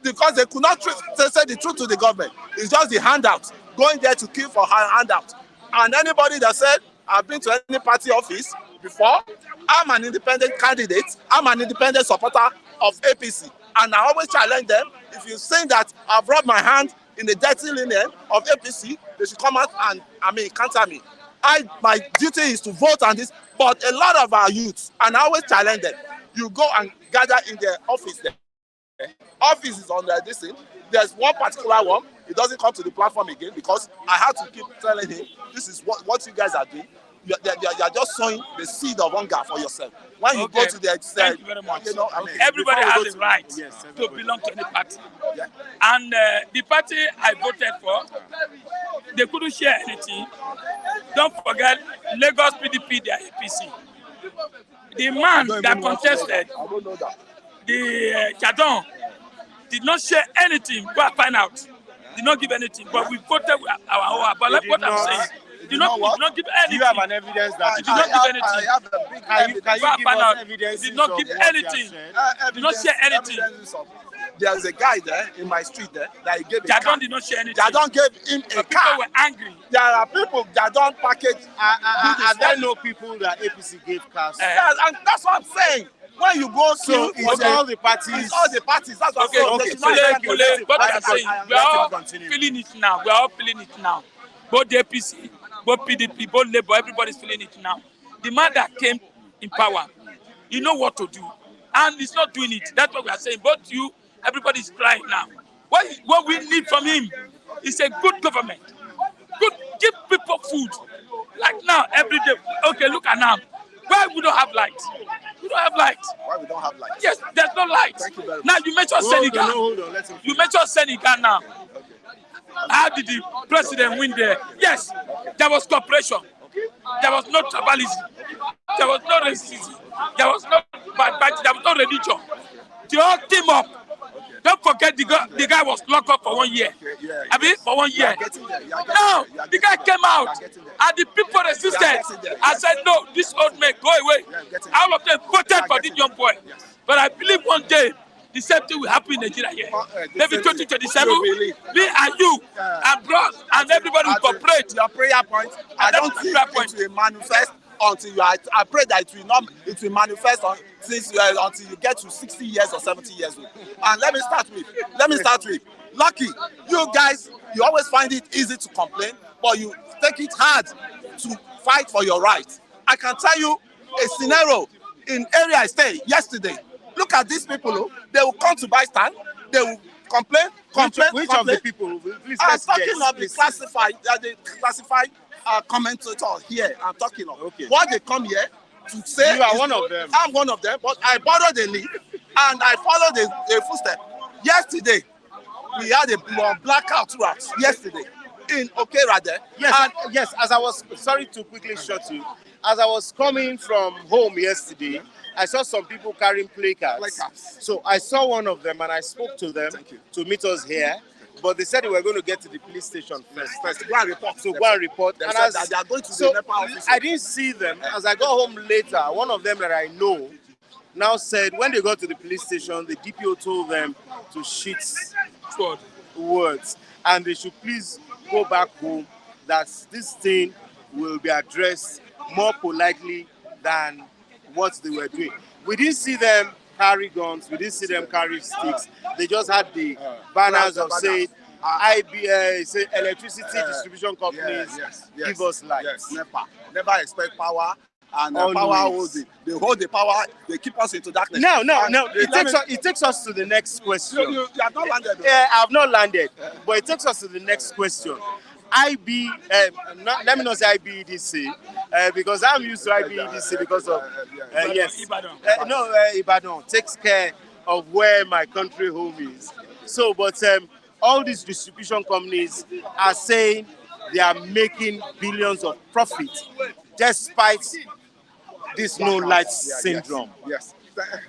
because they could not say the truth to the government. It's just the handout, going there to kill for handout. And anybody that said, I've been to any party office before, I'm an independent candidate, I'm an independent supporter of APC. And I always challenge them, if you say that I've rubbed my hand in the dirty linen of APC, they should come out and, counter me. My duty is to vote on this, but a lot of our youths, and I always challenge them, you go and gather in their office there. Office is on this thing. There's one particular one, he doesn't come to the platform again because I had to keep telling him, this is what you guys are doing. You're just sowing the seed of hunger for yourself. When you go to the extent, thank you very much. Everybody has the right to belong to any party. Yeah. And the party I voted for, they couldn't share anything. Don't forget, Lagos PDP, they are APC. The man that contested, the Jadon, did not share anything. Go and find out. Did not give anything. But we voted our own. But like what I'm saying, did not give anything. Do you have an evidence that did not give anything? I have a big evidence. Can you give us evidence? Did not give anything. Did not share anything. There's a guy there in my street there that he gave a car. Jadon did not share anything. Jadon gave him a car. People were angry. There are people that don't package. Are there no people that APC gave cars? Yes, and that's what I'm saying. When you go So it's all the parties. It's all the parties. That's what I'm saying. What I'm saying, we are all feeling it now. We are all feeling it now. Both the APC, both PDP, both Labour, everybody's feeling it now. The man that came in power, you know what to do. And he's not doing it. That's what we are saying. Both you, everybody's crying now. What we need from him is a good government. Good, give people food. Like now, every day. Okay, look at now. Why we don't have light? We don't have light. Why we don't have light? Yes, there's no light. Thank you very much. Now you mentioned Senegal. Hold on, You mentioned Senegal now. How did the president win there? Yes, there was cooperation. There was no tribalism. There was no racism. There was no backbiting. There was no religion. They all team up. Don't forget the guy was locked up for 1 year. I mean, for 1 year. No, the guy came out and the people resisted. I said, no, this old man, go away. All of them voted for this young boy. But I believe one day, the same thing will happen in Nigeria here. Maybe 2027, me and you, and bros, and everybody will cooperate. Your prayer point, I don't think it will manifest until you are, I pray that it will manifest until you get to 60 years or 70 years old. And let me start with Lucky. You guys, you always find it easy to complain, but you take it hard to fight for your rights. I can tell you a scenario in area I stay yesterday. Look at these people, they will come to buy stand, they will complain. Which of the people? Please, I'm talking of the classified commentator here. I'm talking of. Okay. What they come here to say. You are one of them. I'm one of them, but I borrowed the lead and I followed the footstep. Yesterday, we had a blackout throughout. Yesterday, in Okera there. Yes, as I was, sorry to quickly shut you, as I was coming from home yesterday, I saw some people carrying placards. So I saw one of them and I spoke to them to meet us here. But they said they were going to get to the police station first. Go and report. So go and report. They and said that they are going to the NEPA office. I didn't see them. As I got home later, one of them that I know now said when they got to the police station, the DPO told them to shit words and they should please go back home, that this thing will be addressed more politely than what they were doing. We didn't see them carry guns, we didn't see them carry sticks. They just had the banners of saying, say electricity distribution companies, give us light. Yes, never expect power. And power holds they hold the power, they keep us into darkness. No. It takes us to the next question. You have not landed. Yeah, I have not landed, but it takes us to the next question. Let me not say IBEDC, because I'm used to IBEDC because of yes. Ibadan takes care of where my country home is. So, but all these distribution companies are saying they are making billions of profit despite this no light syndrome. Yes.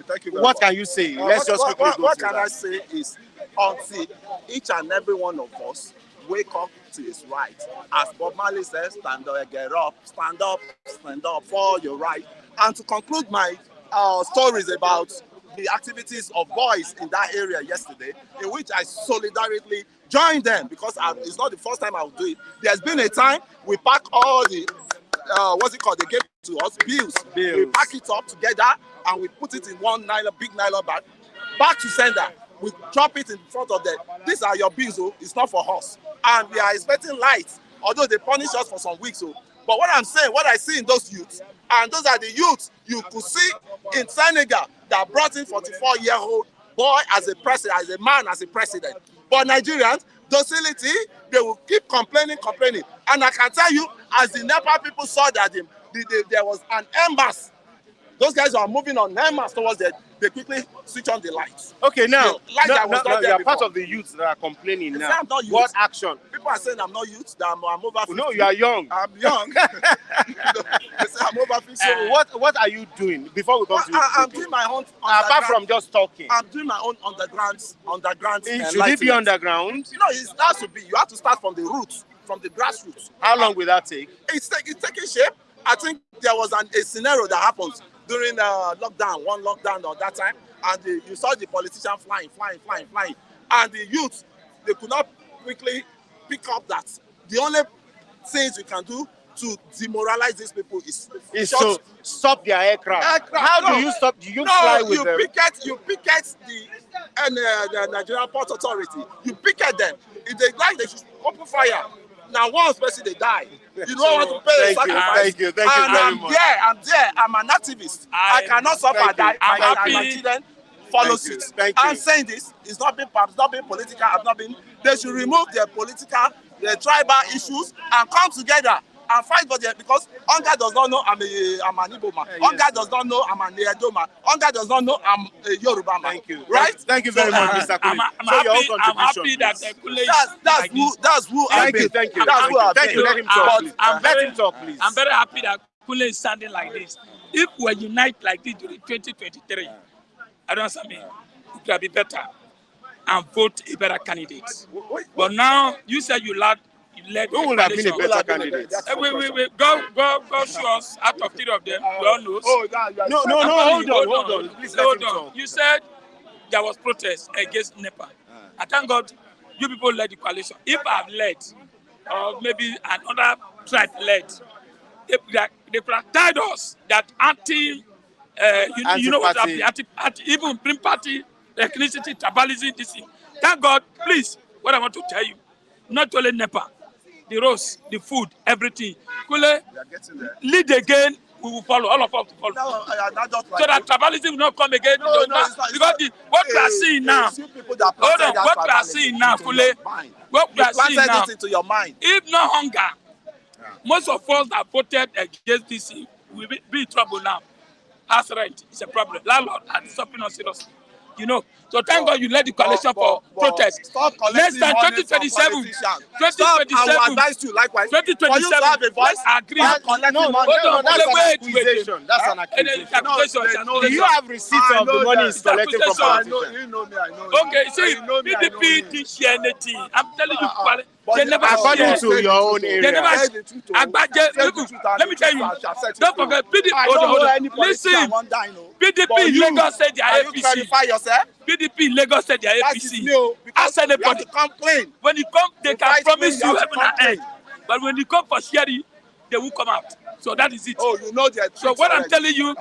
Thank you. What can you say? Let's just quickly go what through can that. I say is until each and every one of us wake up to his right. As Bob Marley says, stand up for your right. And to conclude my stories about the activities of boys in that area yesterday, in which I solidarily joined them, because it's not the first time I will do it. There's been a time we pack all the they gave to us, bills. We pack it up together and we put it in one big nylon bag, back to sender. We drop it in front of them. These are your bills, it's not for us. And we are expecting light, although they punish us for some weeks. But what I'm saying, what I see in those youths, and those are the youths you could see in Senegal that brought in 44-year-old boy as a president, as a man, as a president. But Nigerians, docility, they will keep complaining. And I can tell you, as the NEPA people saw that there was an embassy, those guys are moving on embassy towards them, they quickly switch on the lights. Okay, now, you're part of the youths that are complaining now. I'm not youth. What action? People are saying I'm not youth, that I'm over 50. No, you are young. I'm young. They say I'm over 50. So what are you doing before we come to I'm doing my own apart from just talking? I'm doing my own underground. Should it be underground? No, it has to be. You have to start from the roots, from the grassroots. How long will that take? It's taking shape. I think there was a scenario that happened during one lockdown or that time, and you saw the politician flying, and the youth, they could not quickly pick up that. The only things you can do to demoralize these people is to stop their aircraft. How do you stop? Do you fly with them? You picket the Nigerian Port Authority. You picket them. If they like, they should open fire. Now, once person they die, you don't want to pay a sacrifice. Thank you very much. I'm there. I'm an activist. I cannot suffer that my children follow suit. I'm saying this. It's not being political. They should remove their tribal issues and come together and fight for them, because Hunger does not know I'm an Igbo man. Hunger does not know I'm an Edo man. Hunger does not know I'm a Yoruba man. Thank you. Right? Thank you very much, Mr. Kule. I'm happy that that's who Thank you. That's who I've Thank you. Let him talk, please. Let him talk, please. I'm very happy that Kule is standing like this. If we unite like this during 2023, I don't know, it will be better and vote a better candidate. But now you said you led. Who would have been a better candidate? Wait. Go show us out of 3 of them. We all know. Hold on. Please let him talk. You said there was protest against NEPA. I thank God you people led the coalition. If I've led, or maybe another tribe led, they could have tied us that even bring party, ethnicity, tribalism, this thing. Thank God, please, what I want to tell you, not only NEPA, the roads, the food, everything. Kule, lead again, we will follow, all of us will follow. So that tribalism will not come again. Because what we are seeing now, what we are seeing now, Kule, what we are seeing now, if no hunger, most of us that voted against this will be in trouble now. House rent is a problem. Landlord are stopping us seriously. So thank God you led the coalition for protest. Less than 2027. 2027. I will advise you likewise. 2027. Let's agree. Wait. That's an accusation. Do you have receipts of the money he's collecting from politicians? You know me, I know. Okay, see, PDP didn't share anything. I'm telling you, They never according share. to your own They never area. Agbaje, let me tell you. Don't forget, PDP. Hold on. Listen, PDP in Lagos said they are APC. PDP in Lagos said they are APC. Ask anybody. When you come, they can promise you heaven and earth. But when you come for sharing, they will come out. So that is it. Oh, you know that. So what I'm telling you,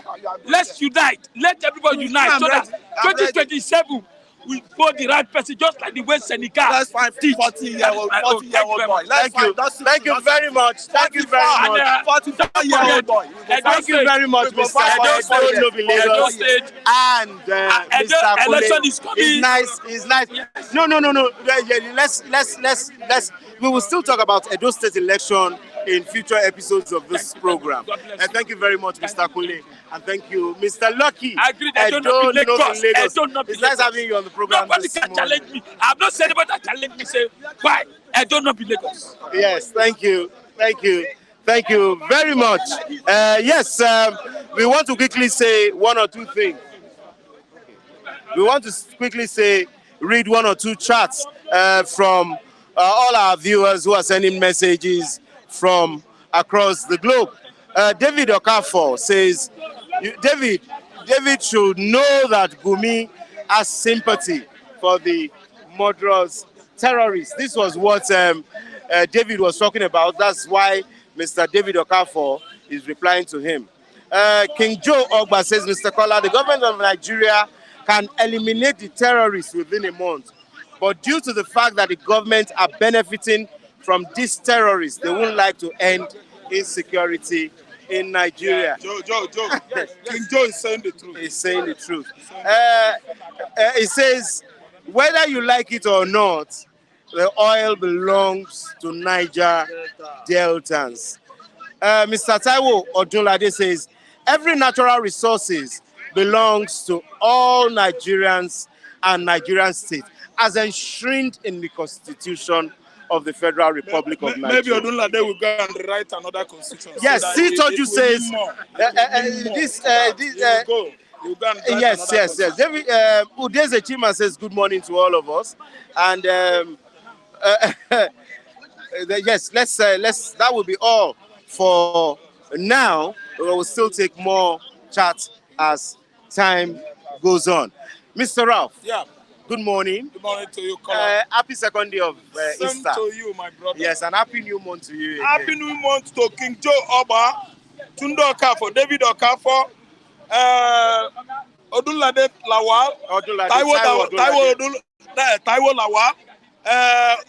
let's unite. Let everybody unite so that 2027 we vote the right person, just like the way Senegal. Let's find 40-year-old boy. Thank you very much. Thank you very much. 44-year-old boy. Thank you very much, Mr. Edo State. And Mr. Election is coming. It's nice. No. Let's. We will still talk about Edo State election in future episodes of this program. And thank you very much, Mr. Kule. And thank you, Mr. Lucky. I agree that I don't be Lagos. It's nice having you on the program. Nobody can challenge me. I've not said anybody that challenge me. Say why? I don't know be Lagos. Yes, thank you very much. Yes, we want to quickly say one or two things. We want to quickly read one or two chats from all our viewers who are sending messages from across the globe. David Okafor says, David should know that Gumi has sympathy for the murderous terrorists. This was what David was talking about. That's why Mr. David Okafor is replying to him. King Joe Ogba says, Mr. Kola, the government of Nigeria can eliminate the terrorists within a month. But due to the fact that the government are benefiting from these terrorists, they wouldn't like to end insecurity in Nigeria. Joe. King Joe is saying the truth. He's saying the truth. He says, whether you like it or not, the oil belongs to Niger Deltans. Mr. Taiwo Odunlade says, every natural resources belongs to all Nigerians and Nigerian states, as enshrined in the Constitution of the Federal Republic of Nigeria. Maybe Odunlade will go and write another constitution. Yes, so see, told you says yes. David Udeze Chima says good morning to all of us, and yes, let's that will be all for now. We will still take more chat as time goes on. Mr. Ralph. Yeah. Good morning. Good morning to you, Colin. Happy second day of Same Easter. to you, my brother. Yes, and happy new month to you. Happy new month to King Joe Oba, Tunde Okafor, David Okafor, Odunlade Lawal, Taiwo Lawal,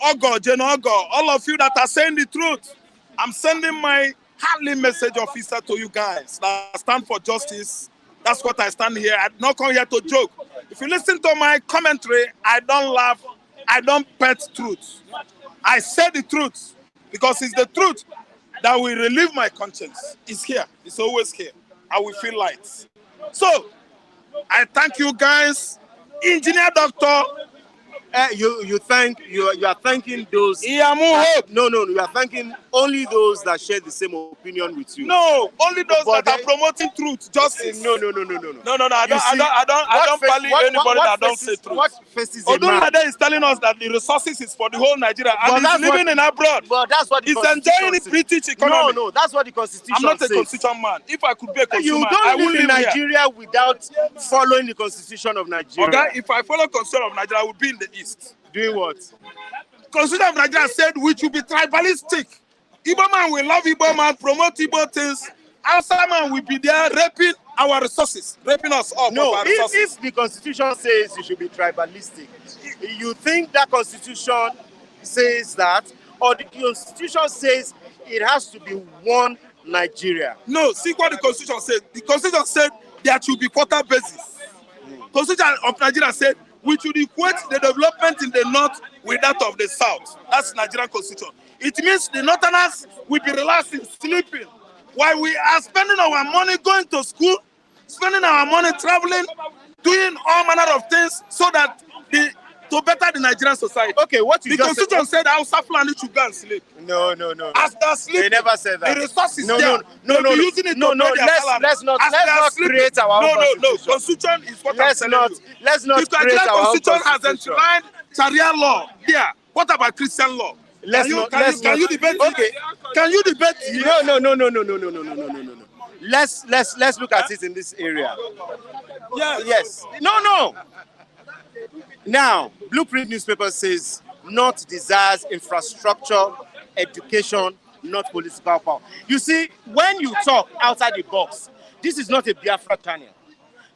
Ogo, Jeno Ogo, all of you that are saying the truth. I'm sending my heartly message of Easter to you guys that stand for justice. That's what I stand here. I don't come here to joke. If you listen to my commentary, I don't laugh. I don't pet truth. I say the truth because it's the truth that will relieve my conscience. It's here. It's always here. I will feel light. So, I thank you guys. Engineer Doctor. You are thanking those. No, you are thanking only those that share the same opinion with you. No, only those that are promoting truth, justice. No. I don't value anybody that don't say truth. What faces Odunlade is telling us that the resources is for the whole Nigeria, and he's living in abroad. But that's what the he's enjoying the British economy. No, that's what the Constitution says. I'm not a constitution man. If I could be a constitution man, I would live in Nigeria without following the Constitution of Nigeria. Okay, if I follow the Constitution of Nigeria, I would be in the East. Doing what? Constitution of Nigeria said we should be tribalistic. Igbo man will love Igbo man, promote Igbo things. Outside man will be there raping our resources, raping us up. No, our resources. if the Constitution says you should be tribalistic, you think that Constitution says that, or the Constitution says it has to be one Nigeria? No, see what the Constitution said. The Constitution said there should be quota basis. Constitution of Nigeria said we should equate the development in the north with that of the south. That's Nigerian Constitution. It means the northerners will be relaxing, sleeping, while we are spending our money going to school, spending our money traveling, doing all manner of things so that to better the Nigerian society. Okay, what you the just Constitution said Hausa Fulani should go and sleep. No. As they are sleeping, they never said that. The resources No. using it to pay their salary. Let's not create our own Constitution. No. Constitution is what I'm telling you. Let's not the create our own Constitution has Constitution. enshrined Sharia law. There. What about Christian law? Can you debate it? Okay. Can you debate it? No. Let's look at it in this area. Yes. No. Now, Blueprint newspaper says North desires infrastructure, education, not political power. You see, when you talk outside the box, this is not a Biafra channel.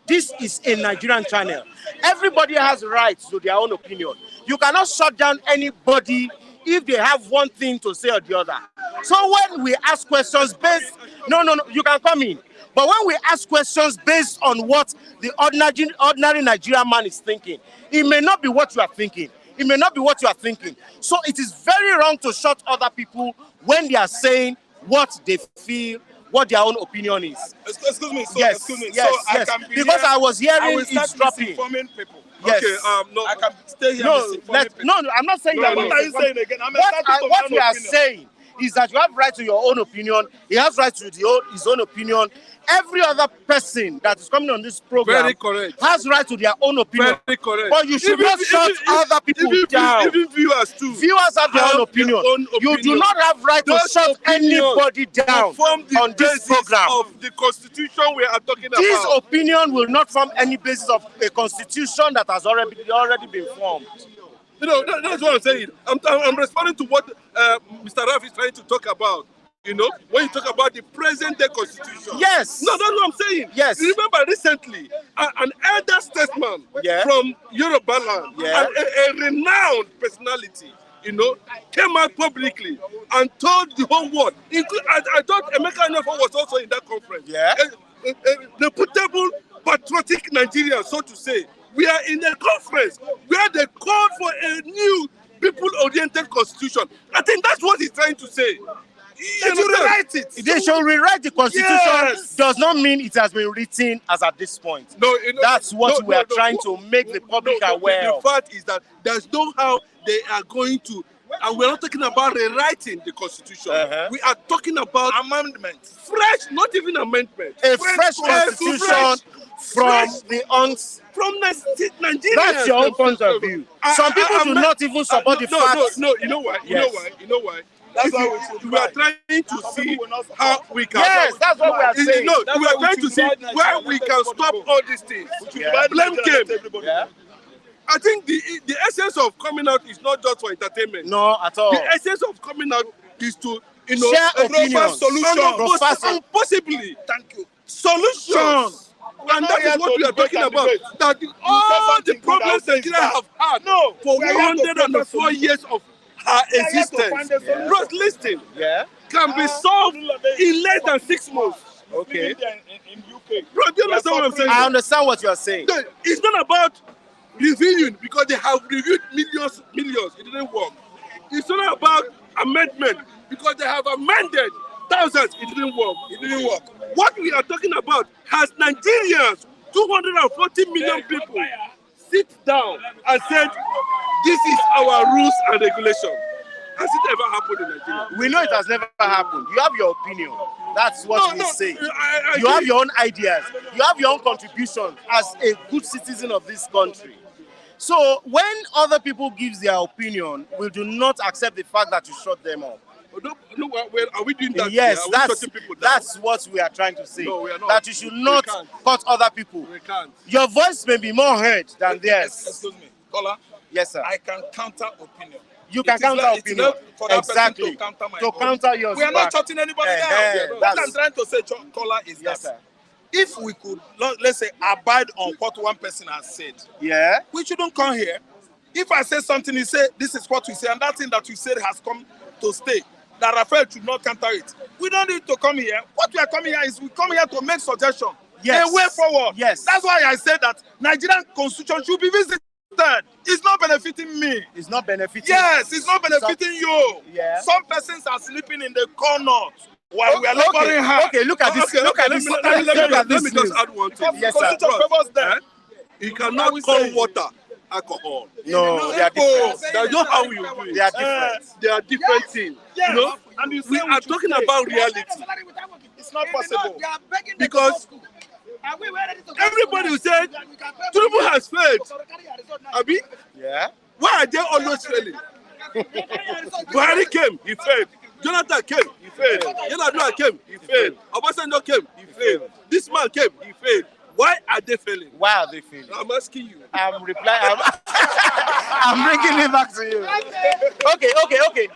This is a Nigerian channel. Everybody has rights to their own opinion. You cannot shut down anybody if they have one thing to say or the other. So when we ask questions based, no, you can come in. But when we ask questions based on what the ordinary Nigerian man is thinking, it may not be what you are thinking. It may not be what you are thinking. So it is very wrong to shut other people when they are saying what they feel, what their own opinion is. Excuse me. Yes. I can be because here, I was hearing I will start eavesdropping. misinforming people. Yes. Okay, no, I can stay here No, misinforming people. no, I'm not saying that. What are you saying again? I'm What we are saying is that you have right to your own opinion. He has right to his own opinion. Every other person that is coming on this program has right to their own opinion. Very correct. But you should not shut other people down. Even viewers too. Viewers have their own opinion. You do not have right to shut anybody down on this program. Of the constitution we are talking about. This opinion will not form any basis of a constitution that has already been formed. You know, that's what I'm saying. I'm responding to what Mr. Raf is trying to talk about. You know, when you talk about the present day constitution. Yes. No, that's what I'm saying. Yes. You remember recently, an elder statesman from Yoruba land, a renowned personality, you know, came out publicly and told the whole world. I thought Emeka Anyafo was also in that conference. Yeah. The potable patriotic Nigerian, so to say. We are in a conference where they called for a new people-oriented constitution. I think that's what he's trying to say. They should rewrite it. They should rewrite the constitution. Yes. Does not mean it has been written as at this point. No, that's what we are trying to make the public aware of. The fact is that there's no how they are going to, and we're not talking about rewriting the constitution. We are talking about amendments. Fresh, not even amendment. A fresh constitution from Nigeria. That's your own point of view. Some people do not even support the fact. No, you know why? You know why? That's why we are trying to see how we can. Yes, that's what we are saying. No, we are trying to see where we can stop all these things. Blame game. Yeah. I think the essence of coming out is not just for entertainment. No, at all. The essence of coming out is to, share opinions. Solution. Possibly. Thank you. Solutions. And that is what we are talking about. That all the problems Nigeria have had for 104 years of her existence, bros, listen, can be solved in less than 6 months. Okay. In UK. Bro, do you understand what I'm saying? I understand what you are saying. It's not about reviewing because they have reviewed millions. It didn't work. It's not about amendment because they have amended thousands. It didn't work. What we are talking about has Nigerians, 240 million people, sit down and said, this is our rules and regulations. Has it ever happened in Nigeria? We know it has never happened. You have your opinion. That's what we say. You have your own ideas. You have your own contribution as a good citizen of this country. So when other people give their opinion, we do not accept the fact that you shut them up. No, well, are we doing that? Yes, that's what we are trying to say. No, we are not. That you should not cut other people. We can't. Your voice may be more heard than theirs. Excuse me, Kola. Yes, sir. I can counter opinion. You can counter opinion. Exactly. To counter yours. We are not shutting anybody down. What I'm trying to say, Kola, is that if we could, let's say, abide on what one person has said, we shouldn't come here. If I say something, he say, this is what we say, and that thing that we said has come to stay. That Raphael should not counter it. We don't need to come here. What we are coming here is we come here to make suggestions. Yes. A way forward. Yes. That's why I said that Nigerian constitution should be visited. It's not benefiting me. It's not benefiting. Yes, it's not benefiting you. Yeah. Some persons are sleeping in the corner while we are laboring hard. Okay, look at this. Look at this. Let me just add one thing. Yes, sir. You cannot call water alcohol. No, they are different. That's not how we do it. They are different. They are different things. Yes. You know, and we are talking about reality. It's not possible. Because everybody said Tinubu has failed. Abi? Yeah. Why are they always failing? Buhari came, he failed. Jonathan came, he failed. Yar'Adua came, he failed. Obasanjo came, he failed. This man came, he failed. Why are they failing? Why are they failing? I'm asking you. I'm replying. I'm bringing it back to you. Okay.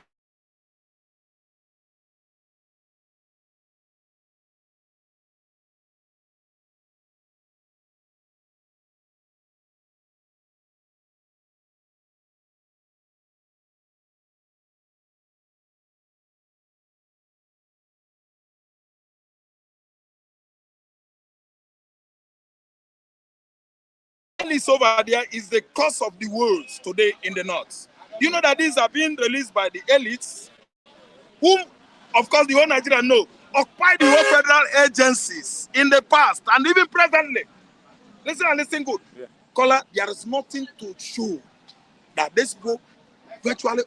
This over there is the cause of the wars today in the north. You know that these are being released by the elites, whom, of course, the whole Nigeria know, occupied the whole federal agencies in the past and even presently. Listen and listen good. Yeah. Caller, there is nothing to show that this group virtually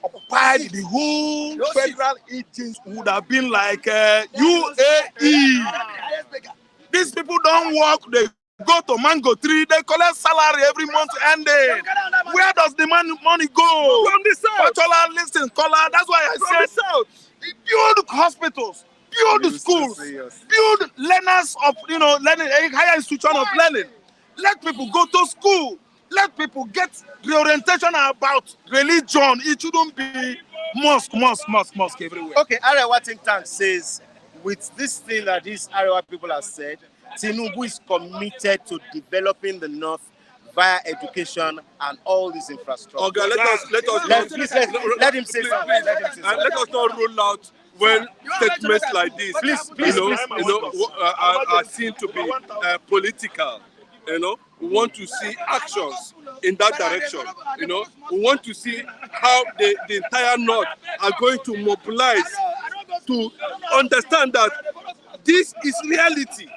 occupied the whole federal agencies. Would have been like UAE. These people don't work, they go to mango tree, they collect salary every month ending. Where does the money go? From the south. But listen, caller, that's why I said build hospitals, build schools, build learners of learning, a higher institution of learning. Let people go to school. Let people get reorientation about religion. It shouldn't be mosque everywhere. Okay, Arewa think tank says with this thing that these Arewa people have said, Tinubu is committed to developing the North via education and all this infrastructure. Okay, let us let him say something. Let us not roll out when statements like this, are seen to be political. We want to see actions in that direction. We want to see how the entire North are going to mobilize to understand that this is reality.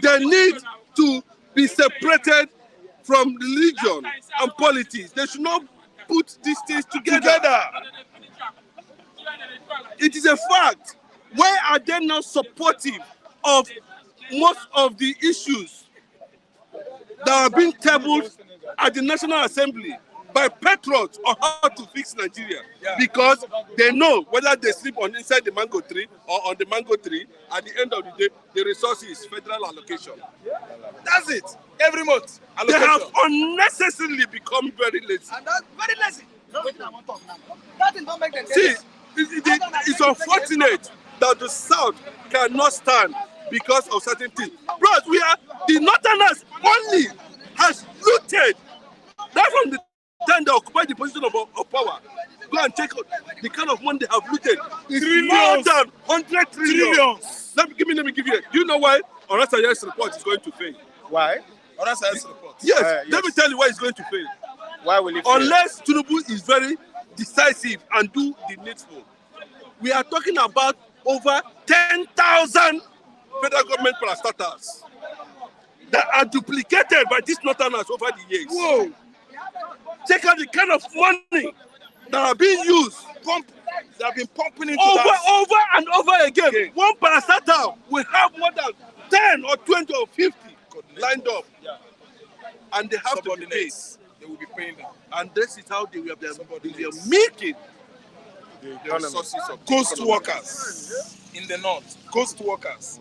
They need to be separated from religion and politics. They should not put these things together. It is a fact. Why are they not supportive of most of the issues that are being tabled at the National Assembly by patriots on how to fix Nigeria? Because they know whether they sleep inside the mango tree or on the mango tree, at the end of the day, the resource is federal allocation. That's it. Every month. Allocation. They have unnecessarily become very lazy. And that's very lazy. That did not make them see, it's unfortunate that the South cannot stand because of certain things. Bros, the Northerners only has looted. That's from the time they occupied the position of power. Go and check out the kind of money they have looted. It's more than 100 trillions. Let me give you. Do you know why Orasaya's report is going to fail? Why? Orasaya's report. Yes. Let me tell you why it's going to fail. Why will it fail? Unless Tinubu is very decisive and do the needful. We are talking about over 10,000 federal government parastatals that are duplicated by these Northerners over the years. Whoa! Check out the kind of money that are being used. They have been pumping into over and over again. Okay. One parastatal will have more than 10 or 20 or 50 lined up. Yeah. And they have to be paid. They will be paying them. And this is how they will be making the resources of coast workers in the north. Coast workers.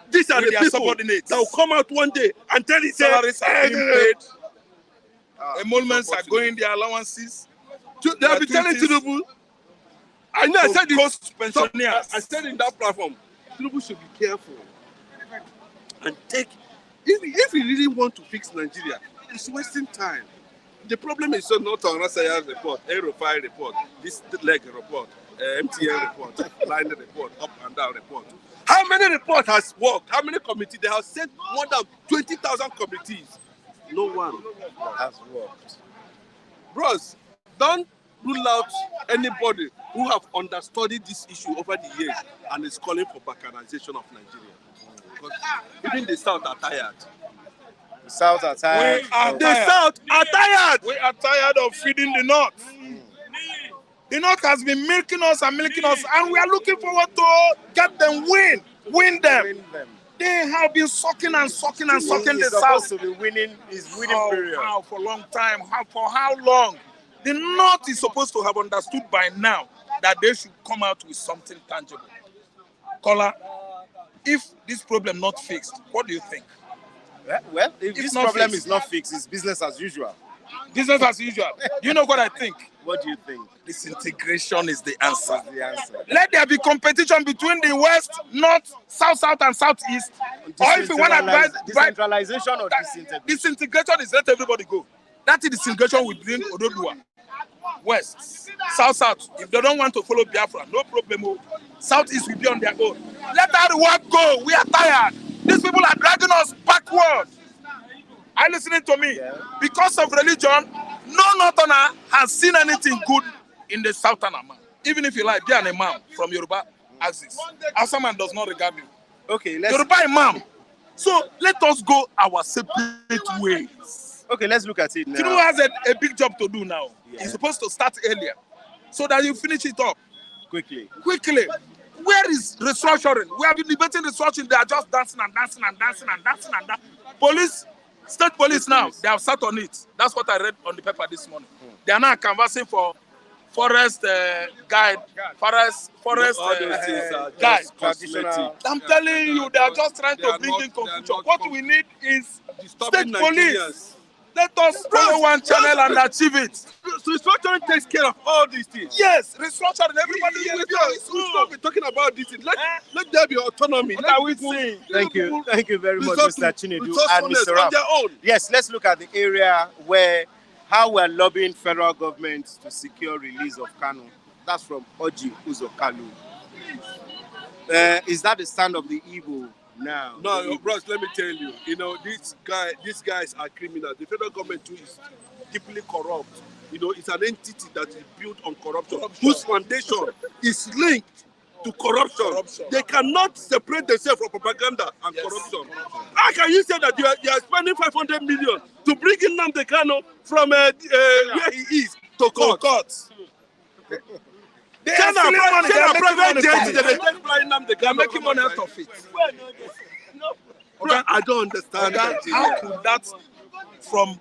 These are the people that will come out one day and tell you salaries are being paid. Emoluments are going, their allowances. They will be telling Tinubu. I know I said this. I said in that platform, Tinubu should be careful and take. If we really want to fix Nigeria, it's wasting time. The problem is not on Rasaya's report, Aerofire report, this leg report, MTN report, line report, up and down report. How many reports has worked? How many committees? They have sent more than 20,000 committees. No one has worked. Bros, don't rule out anybody who have understudied this issue over the years and is calling for balkanization of Nigeria. Because even the South are tired. The South are tired. The South are tired. We are tired of feeding the North. The North has been milking us, and we are looking forward to get them win them. They have been sucking the South. To be winning his winning period. For a long time. For how long? The North is supposed to have understood by now that they should come out with something tangible. Kola, if this problem not fixed, what do you think? Well, if this problem is not fixed, it's business as usual. Business as usual. You know what I think? What do you think? Disintegration is the answer. That's the answer. Let there be competition between the West, North, South, and Southeast. Or if you want to divide, decentralization or disintegration? Disintegration is let everybody go. That is disintegration will bring Ododua. West, South. If they don't want to follow Biafra, no problem. Southeast will be on their own. Let that work go. We are tired. These people are dragging us backward. Are you listening to me? Yeah. Because of religion, no Northerner has seen anything good in the Southerner man. Even if you like, be an imam from Yoruba axis. Hausa man does not regard you. Okay, Yoruba imam. So let us go our separate ways. Okay, let's look at it now. Tinubu has a big job to do now. Yeah. He's supposed to start earlier so that you finish it up quickly. Where is restructuring? We have been debating restructuring. They are just dancing. Police, state police now, they have sat on it. That's what I read on the paper this morning. They are now canvassing for forest guide, forest guide. I'm telling you, they are just trying to bring in confusion. What we need is state police. Let us follow one channel and achieve it. So restructuring takes care of all these things. Yes, restructuring. Everybody we stop talking about this. Let there be autonomy. What are we saying? Thank you very much, Mr. Chinedu and Mr. Ram. Yes, let's look at the area where how we're lobbying federal government to secure release of Kanu. That's from Orji Uzor Kalu. Is that the stand of the Igbo now? No, bros, let me tell you. These guys are criminals. The federal government too is deeply corrupt. It's an entity that is built on corruption. Whose foundation is linked to corruption. They cannot separate themselves from propaganda and corruption. How can you say that you are spending 500 million to bring in Nnamdi Kanu from where he is to court? They are making money out of it. I don't understand that. How could that from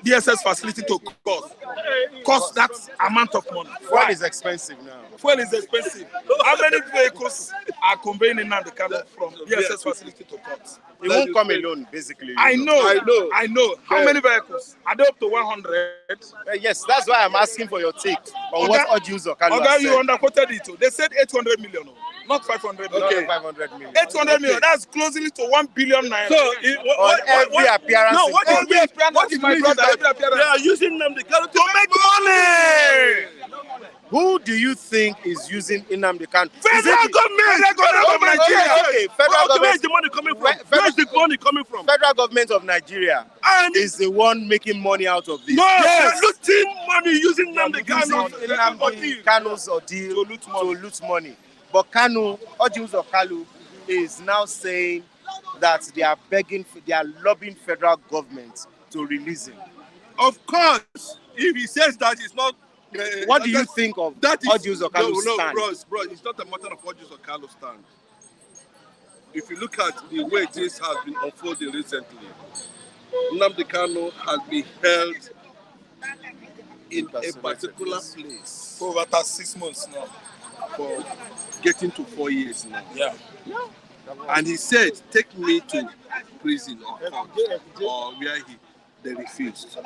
DSS facility to cost that amount of money? Fuel is expensive now. Fuel is expensive. How many vehicles are conveying in Nnamdi Kanu from DSS facility to court? It won't come alone, basically. I know. How many vehicles? Are they up to 100? Yes, that's why I'm asking for your take on what Orji Uzor Kalu has said. You underquoted it. They said 800 million, not 500 million. Okay. 500 million. 800 million. That's closely to 1 billion naira. So, every appearance. No, what is my brother? Every appearance. They are using Nnamdi Kanu to make money. Who do you think is using Nnamdi Kanu? Federal government of Nigeria. Okay, federal government. Where is the money coming from? Where is the money coming from? Federal government of Nigeria is the one making money out of this. No, yes. They're looting money using Nnamdi Kanu's ordeal to loot money. But Orji Uzor Kalu is now saying that they are lobbying federal government to release him. Of course, if he says that, it's not. What do you think of Orji Uzor Kalu's stand? Bro, it's not a matter of Orji Uzor Kalu's stand. If you look at the way this has been unfolding recently, Nnamdi Kanu has been held in a particular place for about 6 months now, for getting to 4 years now. Yeah. And he said, take me to prison or court or where they refused.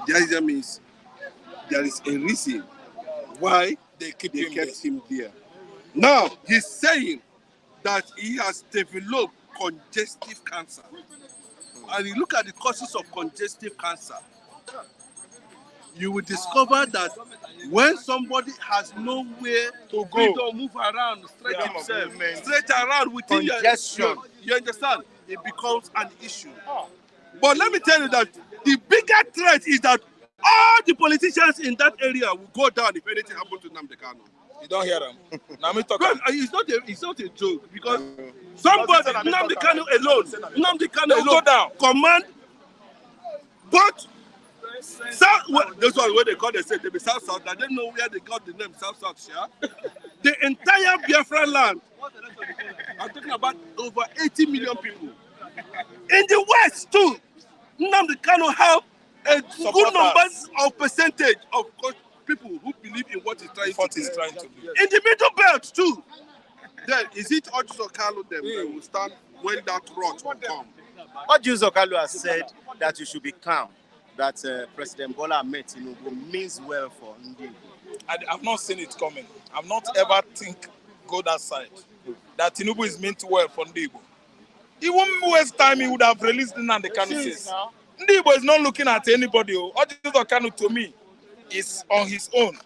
That means there is a reason why they kept him there. Now, he's saying that he has developed congestive cancer. And you look at the causes of congestive cancer, you will discover that when somebody has nowhere to go or move around, stretch himself, stretch around within congestion, you understand, it becomes an issue. But let me tell you that the bigger threat is that all the politicians in that area will go down if anything happens to Nnamdi Kanu. You don't hear them. Now me talking. It's not a joke because somebody, Nnamdi Kanu alone, go down. Command, but this one where they call they say they be South. I don't know where they got the name South. Yeah? The entire Biafra land. I'm talking about over 80 million people. In the West too, Nnamdi Kanu have a good Supporters. numbers of percentage of people who believe in what he's trying What to do. he's trying to do. In the middle belt too. Then is it Orji Uzor Kalu them that will stand when that rot will come? Orji Uzor Kalu has said that you should be calm, that President Bola Ahmed Tinubu means well for Ndi. I've not seen it coming. I've not ever think go that side. That Tinubu is meant well for Ndibo. He won't waste time. He would have released Nnamdi Kanu case. Ndibo is not looking at anybody. Orji Uzor Kalu to me is on his own.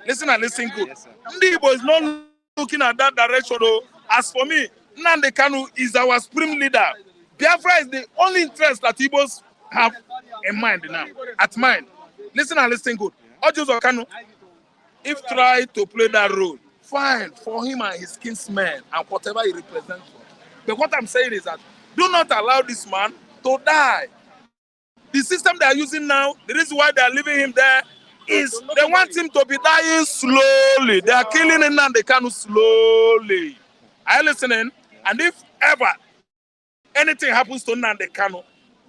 Listen and listen good. Yes, Ndibo is not looking at that direction. As for me, Nnamdi Kanu is our supreme leader. Biafra is the only interest that Igbos have in mind now. At mind. Listen and listen good. Orji Uzor Kalu, if try to play that role, fine for him and his kinsmen and whatever he represents. But what I'm saying is that do not allow this man to die. The system they are using now, the reason why they are leaving him there is they want him to be dying slowly. They are killing him and they can slowly. Are you listening? And if ever anything happens to Nnamdi Kanu,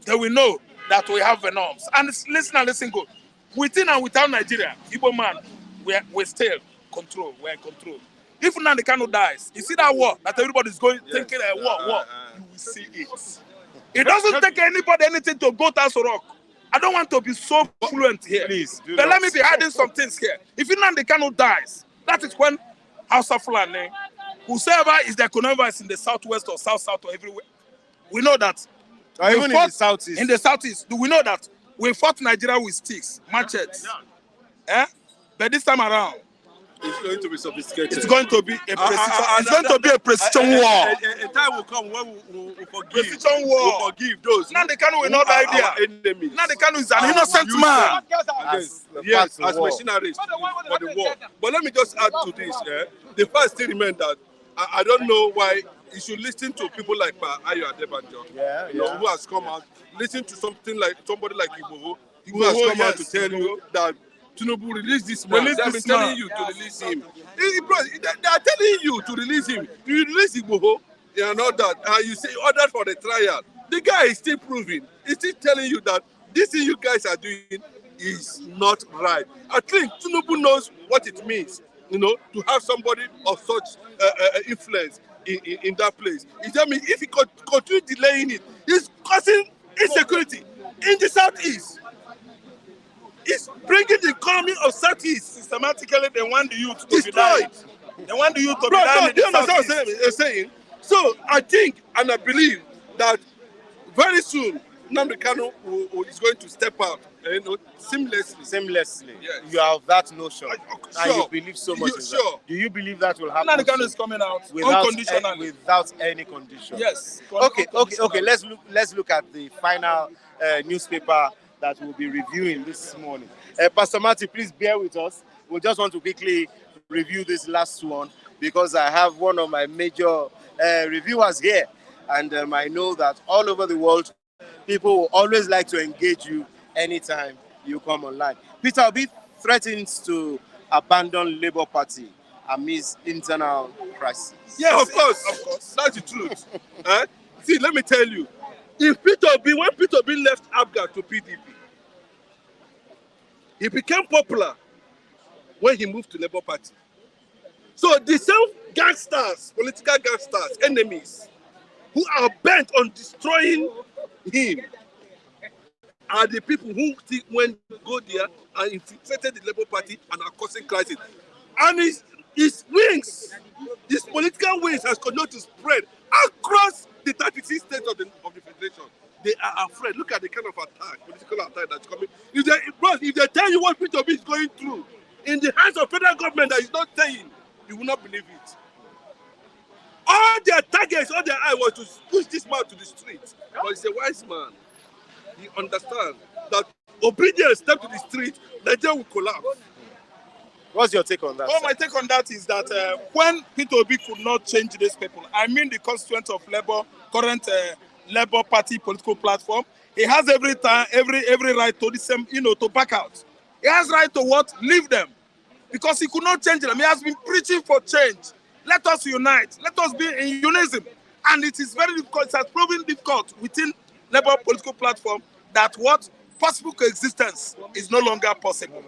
they will know that we have venoms. And listen and listen good. Within and without Nigeria, Igbo man, we're still control. We're in control. If Nnamdi Kanu dies, you see that war that everybody's going thinking a war, you will see it. It doesn't take anybody anything to go to Aso Rock. I don't want to be so fluent here. Please, but let me be adding some things here. If Nnamdi Kanu dies, that is when Hausa Fulani, whosoever is the coronavirus in the southwest or south or everywhere, we know that. Or even in the southeast. In the southeast, do we know that we fought Nigeria with sticks, machetes? But this time around, It's going to be sophisticated. it's going to be a precision. It's going to be a precision war. A time will come when we forgive. Precision war. We forgive those. Nnamdi Kanu will not die there. Enemies. Nnamdi Kanu is an innocent man. Yes, as machineries for the war. But let me just add to this. The first thing remains that I don't know why you should listen to people like Ayo Adebanjo, who has come out. Listen to somebody like Igbo, who has come out to tell you that Tinubu release this man. They have been telling you to release him. They are telling you to release him. You release Igbo, and all that, and you say order for the trial. The guy is still proving. He's still telling you that this thing you guys are doing is not right. I think Tinubu knows what it means, to have somebody of such influence in that place. I mean, if he continue delaying it, he's causing insecurity in the southeast. It's bringing the economy of Southeast Systematically, they want the youth to be destroyed. dying. They want the youth to be dying. Do you understand what I'm saying? So I think and I believe that very soon Nnamdi Kanu is going to step out, Seamlessly. Yes. You have that notion. Sure. And you believe so much in Sure. that. Do you believe that will happen? Nnamdi Kanu is coming out unconditionally. Without any condition. Yes. Okay. Let's look at the final newspaper that we'll be reviewing this morning. Pastor Marty, please bear with us. We just want to quickly review this last one because I have one of my major reviewers here, and I know that all over the world, people will always like to engage you anytime you come online. Peter Obi threatens to abandon Labour Party amidst internal crisis. Yeah, of course. That's the truth. See, let me tell you. When Peter Obi left ABGA to PDP, he became popular when he moved to Labour Party. So the same gangsters, political gangsters, enemies, who are bent on destroying him, are the people who go there and infiltrated the Labour Party and are causing crisis. And his wings, his political wings has continued to spread across the 36 states of the Federation. They are afraid. Look at the kind of attack, political attack that's coming. If they tell you what Peter Obi is going through in the hands of federal government that is not saying, you will not believe it. All their targets, all their eye was to push this man to the street. But he's a wise man. He understands that obedience step to the street, Nigeria will collapse. What's your take on that? My take on that is that when Peter Obi could not change these people, I mean the constituents of current Labour Party political platform, he has every right to the same, to back out. He has right to what? Leave them. Because he could not change them. He has been preaching for change. Let us unite. Let us be in unison. And it is very difficult. It has proven difficult within Labour political platform that what? possible coexistence is no longer possible.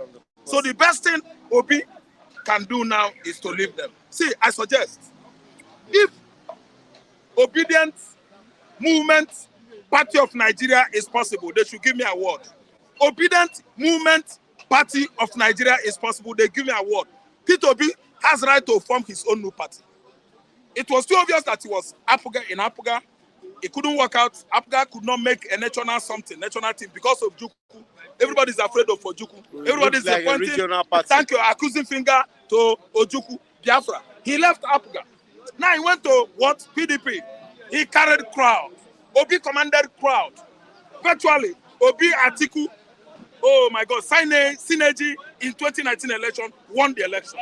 So the best thing Obi can do now is to leave them. See, I suggest, if obedient movement party of Nigeria is possible, they should give me an award. Obedient movement party of Nigeria is possible, they give me an award. Peter Obi has right to form his own new party. It was too obvious that he was in Apuga. It couldn't work out. Apuga could not make a national team because of Juku. Everybody's afraid of Ojuku. Everybody's like pointing, thank you, accusing finger to Ojuku, Biafra. He left Apuga. Now he went to what? PDP. He carried crowd. Obi commanded crowd. Virtually, Obi Atiku, oh my God, Synergy in 2019 election, won the election.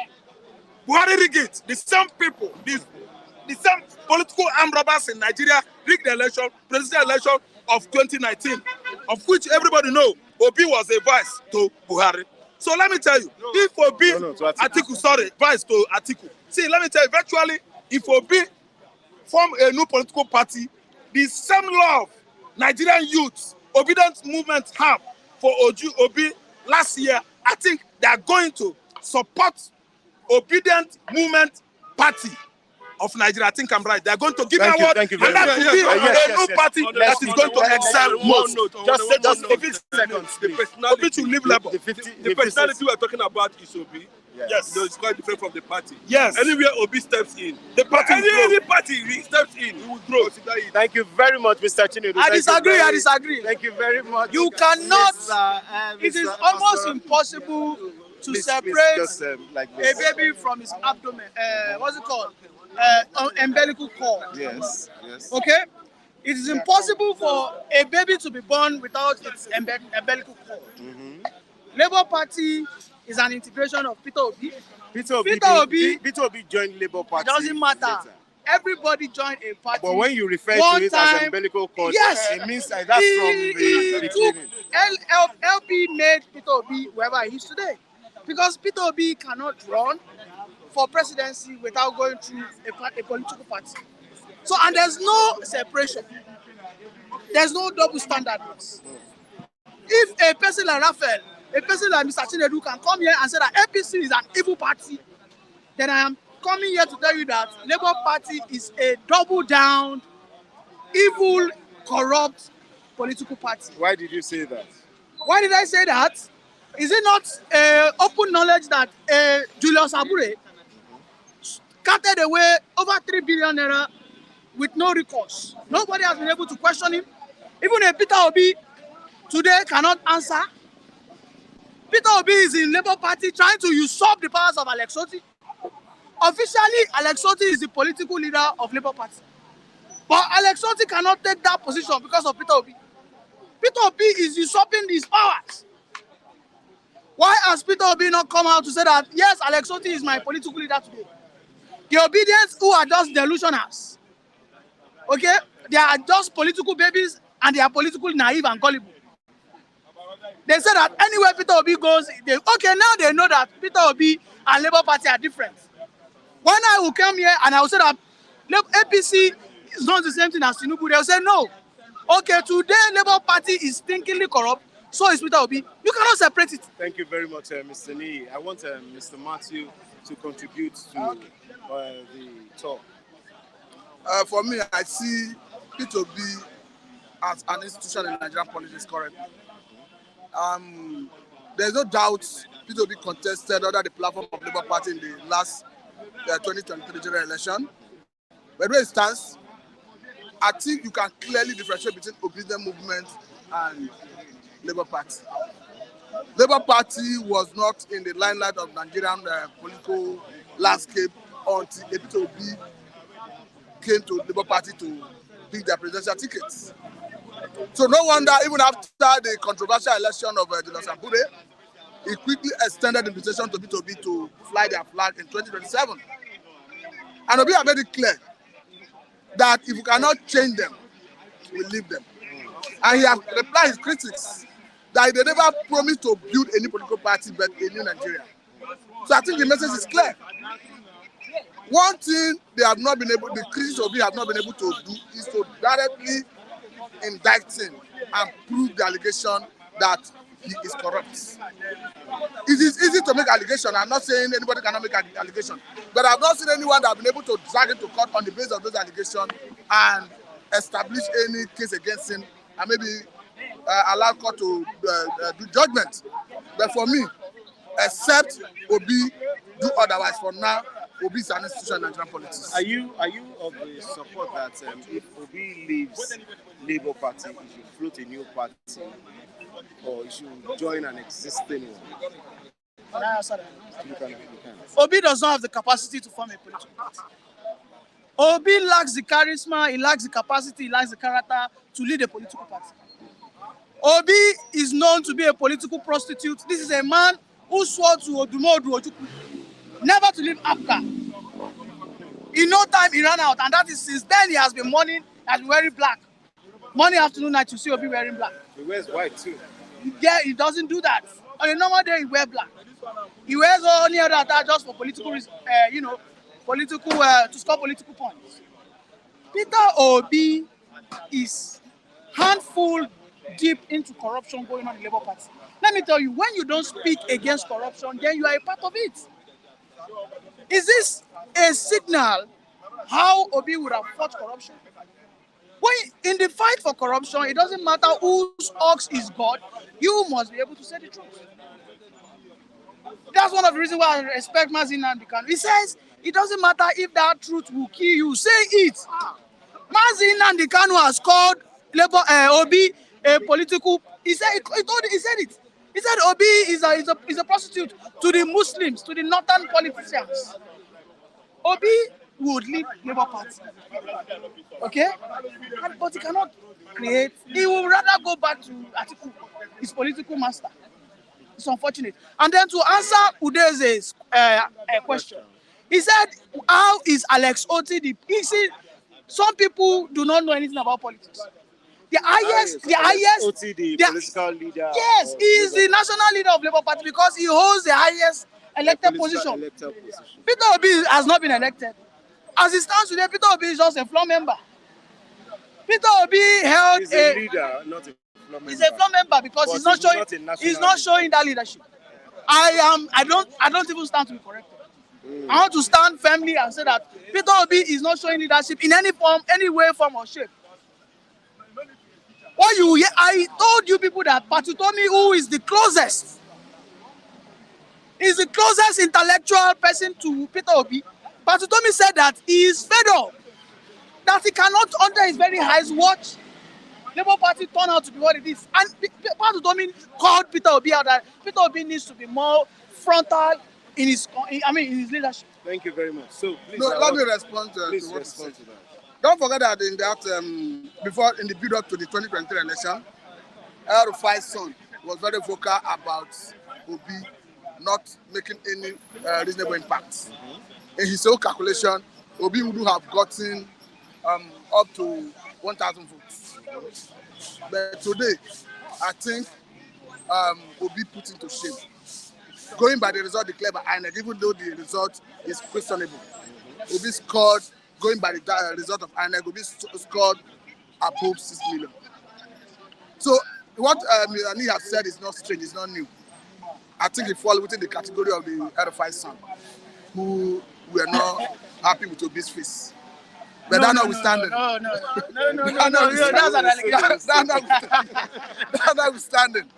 Buhari rigged it. The same people, the same political armed robbers in Nigeria rigged the election, presidential election of 2019, of which everybody know Obi was a vice to Buhari. So let me tell you, if Obi, vice to Atiku. See, let me tell you, virtually, if Obi form a new political party, the same love Nigerian youths, obedient movement have for Obi last year, I think they are going to support obedient movement party of Nigeria. I think I'm right. They are going to give an award, and that will be a new party that is going to excel most. Just 50 seconds. Obi to leave Labour. The personality we are talking about is Obi. Yes. No, it's quite different from the party. Yes. Anywhere Obi steps in, the party any party he steps in, we will grow. Thank you very much, Mr. Chinedu. I disagree. Thank you very much. You cannot, it is almost impossible to separate like a baby from his abdomen. What's it called? Umbilical cord. Yes. Okay? It is impossible for a baby to be born without its umbilical cord. Labour Party is an integration of Peter Obi. Peter Obi joined Labour Party. It doesn't matter. Later. Everybody joined a party. But when you refer to it as umbilical cord, yes, it means that's from the beginning. LP made Peter Obi wherever he is today. Because Peter Obi cannot run for presidency without going through a political party. So, and there's no separation. There's no double standards. If a person like Raphael, a person like Mr. Chinedu can come here and say that APC is an evil party, then I am coming here to tell you that Labour Party is a double down, evil, corrupt political party. Why did you say that? Why did I say that? Is it not open knowledge that Julius Abure scattered away over 3 billion naira with no recourse? Nobody has been able to question him. Even a Peter Obi today cannot answer. Peter Obi is in Labour Party trying to usurp the powers of Alex Otti. Officially, Alex Otti is the political leader of Labour Party. But Alex Otti cannot take that position because of Peter Obi. Peter Obi is usurping his powers. Why has Peter Obi not come out to say that, yes, Alex Otti is my political leader today? The obedience who are just delusionals. Okay? They are just political babies and they are politically naive and gullible. They say that anywhere Peter Obi goes, now they know that Peter Obi and Labour Party are different. When I will come here and I will say that APC is not the same thing as Tinubu, they will say no. Okay, today Labour Party is stinkingly corrupt, so is Peter Obi. You cannot separate it. Thank you very much, Mr. Nee. I want Mr. Matthew to contribute to the talk. For me, I see Peter Obi as an institution in Nigerian politics currently. There's no doubt Peter Obi contested under the platform of Labour Party in the last 2023 general election. But where it stands, I think you can clearly differentiate between obedient movement and Labour Party. Labour Party was not in the limelight of Nigerian political landscape until Peter Obi came to Labour Party to pick their presidential tickets. So no wonder, even after the controversial election of Julius Abure, he quickly extended the invitation to Peter Obi to fly their flag in 2027. And Obi have made it clear that if you cannot change them, we'll leave them. And he has replied his critics that they never promised to build any political party but a new Nigeria. So I think the message is clear. One thing they have not been able, the critics of Obi have not been able to do is to directly indict him and prove the allegation that he is corrupt. It is easy to make allegation. I'm not saying anybody cannot make an allegation, but I've not seen anyone that have been able to drag him to court on the basis of those allegations and establish any case against him and maybe allow court to do judgment. But for me, except Obi do otherwise, for now, Obi is an institution in Nigerian politics. Are you of the support that if Obi leaves Labour Party, he should float a new party, or he should join an existing one? Can I answer that? You can. Obi does not have the capacity to form a political party. Obi lacks the charisma, he lacks the capacity, he lacks the character to lead a political party. Obi is known to be a political prostitute. This is a man who swore to Odumodu Ojukwu never to leave Africa. In no time he ran out, and that is since then he has been mourning, has been wearing black. Morning, afternoon, night, you see Obi wearing black. He wears white too. Yeah, he doesn't do that. On a normal day, he wears black. He wears only other attire just for political reasons, political to score political points. Peter Obi is handful deep into corruption going on in the Labour Party. Let me tell you, when you don't speak against corruption, then you are a part of it. Is this a signal how Obi would have fought corruption? When in the fight for corruption, it doesn't matter whose ox is God, you must be able to say the truth. That's one of the reasons why I respect Mazi Nnamdi Kanu. He says, it doesn't matter if that truth will kill you, say it. Mazi Nnamdi Kanu has called Obi a political, he said it. He said Obi is a prostitute to the Muslims, to the northern politicians. Obi would leave Labour Party. Okay? But he cannot create, he will rather go back to Atiku, his political master. It's unfortunate. And then to answer Udeze's question, he said, how is Alex Oti he said, some people do not know anything about politics. The highest, Oti, the political leader. Yes, he is the national leader of Labour Party because he holds the highest elected position. Peter Obi has not been elected. As it stands today, Peter Obi is just a floor member. Peter Obi held he's a leader, not a floor member. He's a floor member because he's not showing that leadership. I don't even stand to be corrected. I want to stand firmly and say that Peter Obi is not showing leadership in any form, any way, form or shape. I told you people that Patutomi, who is the closest intellectual person to Peter Obi, Patutomi said that he is fed up, that he cannot, under his very eyes, watch Labour Party turn out to be what it is. And Patutomi called Peter Obi out that Peter Obi needs to be more frontal in his leadership. Thank you very much. So please, let me respond to what you said. Don't forget that in the build-up to the 2023 election, El-Rufai's son was very vocal about Obi not making any reasonable impact. In his own calculation, Obi would have gotten up to 1,000 votes. But today, I think Obi put into shame. Going by the result declared by INEC, even though the result is questionable, Obi scored. Going by the result of INEC, Obi scored above 6 million. So what Milani has said is not strange, it's not new. I think it falls within the category of the El-Rufai's son, who were not happy with Obi's face. But that's notwithstanding. No, that's an allegation. That's notwithstanding.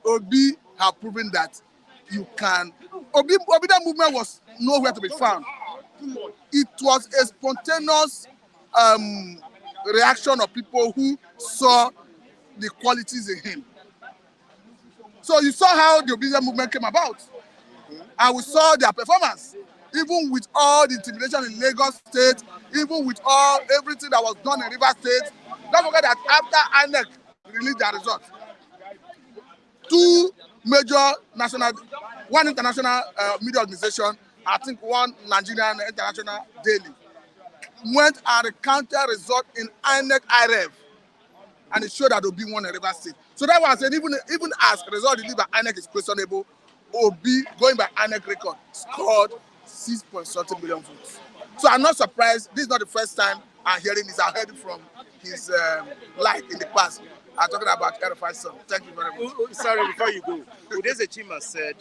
Obi have proven that you can. Obi that movement was nowhere to be found. It was a spontaneous reaction of people who saw the qualities in him. So you saw how the obedient movement came about. And we saw their performance. Even with all the intimidation in Lagos State, even with everything that was done in Rivers State, don't forget that after INEC released their result, two major national, one international media organization, I think one Nigerian international daily, went and recounted result in INEC IREV, and it showed that Obi won in Rivers State. So that was said, even as the result delivered by INEC is questionable, Obi, going by INEC record, scored 6.something million votes. So I'm not surprised. This is not the first time I'm hearing this. I heard it from his life in the past. are talking about Erufai's son. Thank you very much. Sorry, before you go, Udeze Chima said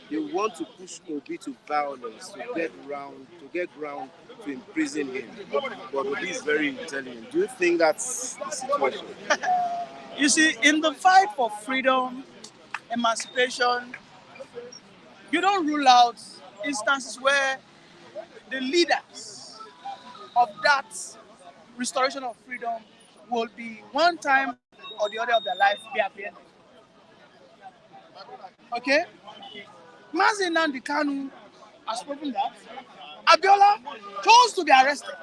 you want to push Obi to violence to get ground to imprison him. But Obi is very intelligent. Do you think that's the situation? You see, in the fight for freedom, emancipation, you don't rule out instances where the leaders of that restoration of freedom will be one time or the other of their life be apprehended. Okay? Mazi Nnamdi Kanu has proven that. Abiola chose to be arrested.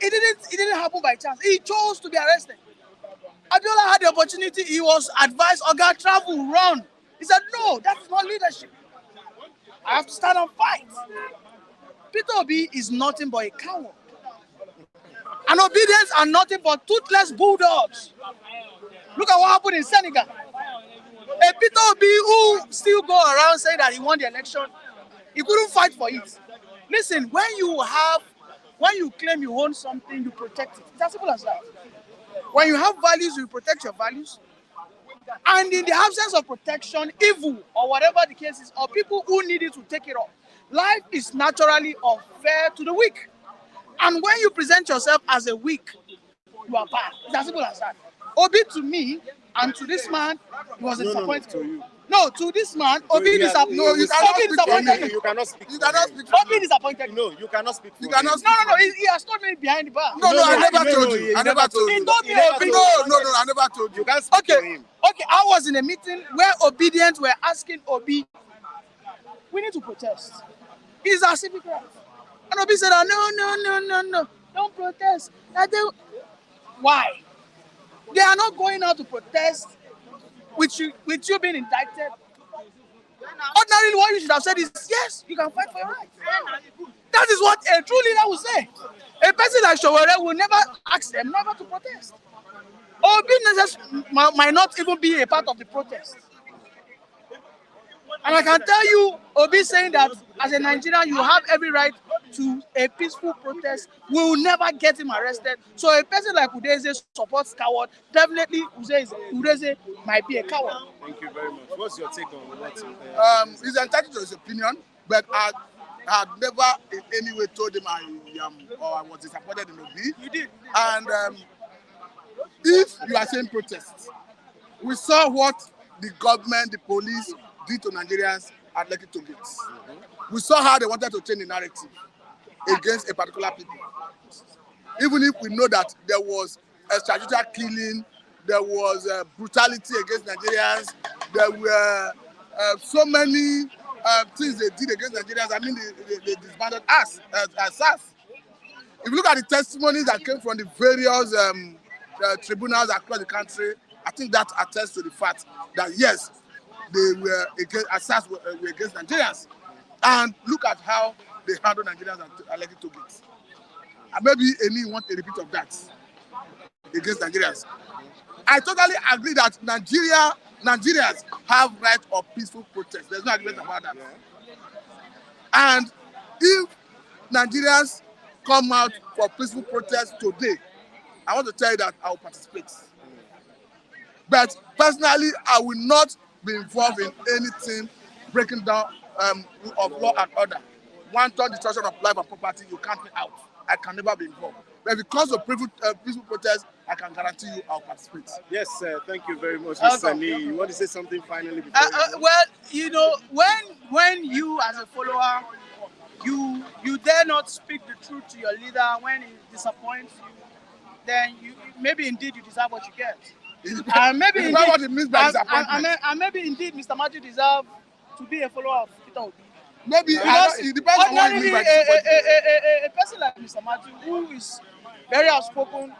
It didn't happen by chance. He chose to be arrested. Abiola had the opportunity. He was advised, Oga, travel, run. He said, no, that is not leadership. I have to stand and fight. Peter Obi is nothing but a coward. And obedience are nothing but toothless bulldogs. Look at what happened in Senegal. A Peter Obi who still go around saying that he won the election, he couldn't fight for it. Listen, when you claim you own something, you protect it. It's as simple as that. When you have values, you protect your values. And in the absence of protection, evil or whatever the case is, or people who need it to take it off, life is naturally unfair to the weak. And when you present yourself as a weak, you are bad. It's as simple as that. Obi to me and to this man, he was disappointed. No, to this man, Obi disappointed. No, you cannot disappointed. You cannot speak. You cannot speak. Obi disappointed. No, you cannot speak. You cannot speak. No. He has told me behind the bar. No, I never told you. I never told you. He told me. No, I never told you. You can't speak for Okay, him. I was in a meeting where Obedience were asking Obi, we need to protest. It's our civic right. And Obi said, no, don't protest. Why? They are not going out to protest with you being indicted. Ordinarily, what you should have said is, yes, you can fight for your rights. That is what a true leader will say. A person like Showore will never ask them never to protest. Obi might not even be a part of the protest. And I can tell you, Obi saying that as a Nigerian, you have every right to a peaceful protest will never get him arrested. So a person like Udeze supports coward. Definitely, Udeze might be a coward. Thank you very much. What's your take on what's He's entitled to his opinion, but I had never in any way told him I was disappointed in Obi. You did. And if you are saying protests, we saw what the government, the police did to Nigerians at Lekki Toll Gates. We saw how they wanted to change the narrative against a particular people. Even if we know that there was a strategic killing, there was brutality against Nigerians, there were so many things they did against Nigerians. I mean, they disbanded us as SARS. If you look at the testimonies that came from the various tribunals across the country, I think that attests to the fact that yes, they were against SARS were against Nigerians. And look at how they handle Nigerians at Lekki Toll Gates. And maybe Eni want a repeat of that against Nigerians. I totally agree that Nigerians have right of peaceful protest. There's no argument about that. And if Nigerians come out for peaceful protest today, I want to tell you that I will participate. But personally, I will not be involved in anything breaking down of law and order. Wanton destruction of life and property, you count me out. I can never be involved. But because of peaceful protest, I can guarantee you I'll participate. Yes, thank you very much, Mr. Lee. You want to say something finally before well, you know, when you as a follower, you dare not speak the truth to your leader when he disappoints you, then maybe indeed you deserve what you get. And maybe indeed, what it means by disappointment. And maybe indeed Mr. Matthew deserves to be a follower of Peter Obi. Maybe it depends on what you mean by a person like Mr. Matthew, who is very outspoken,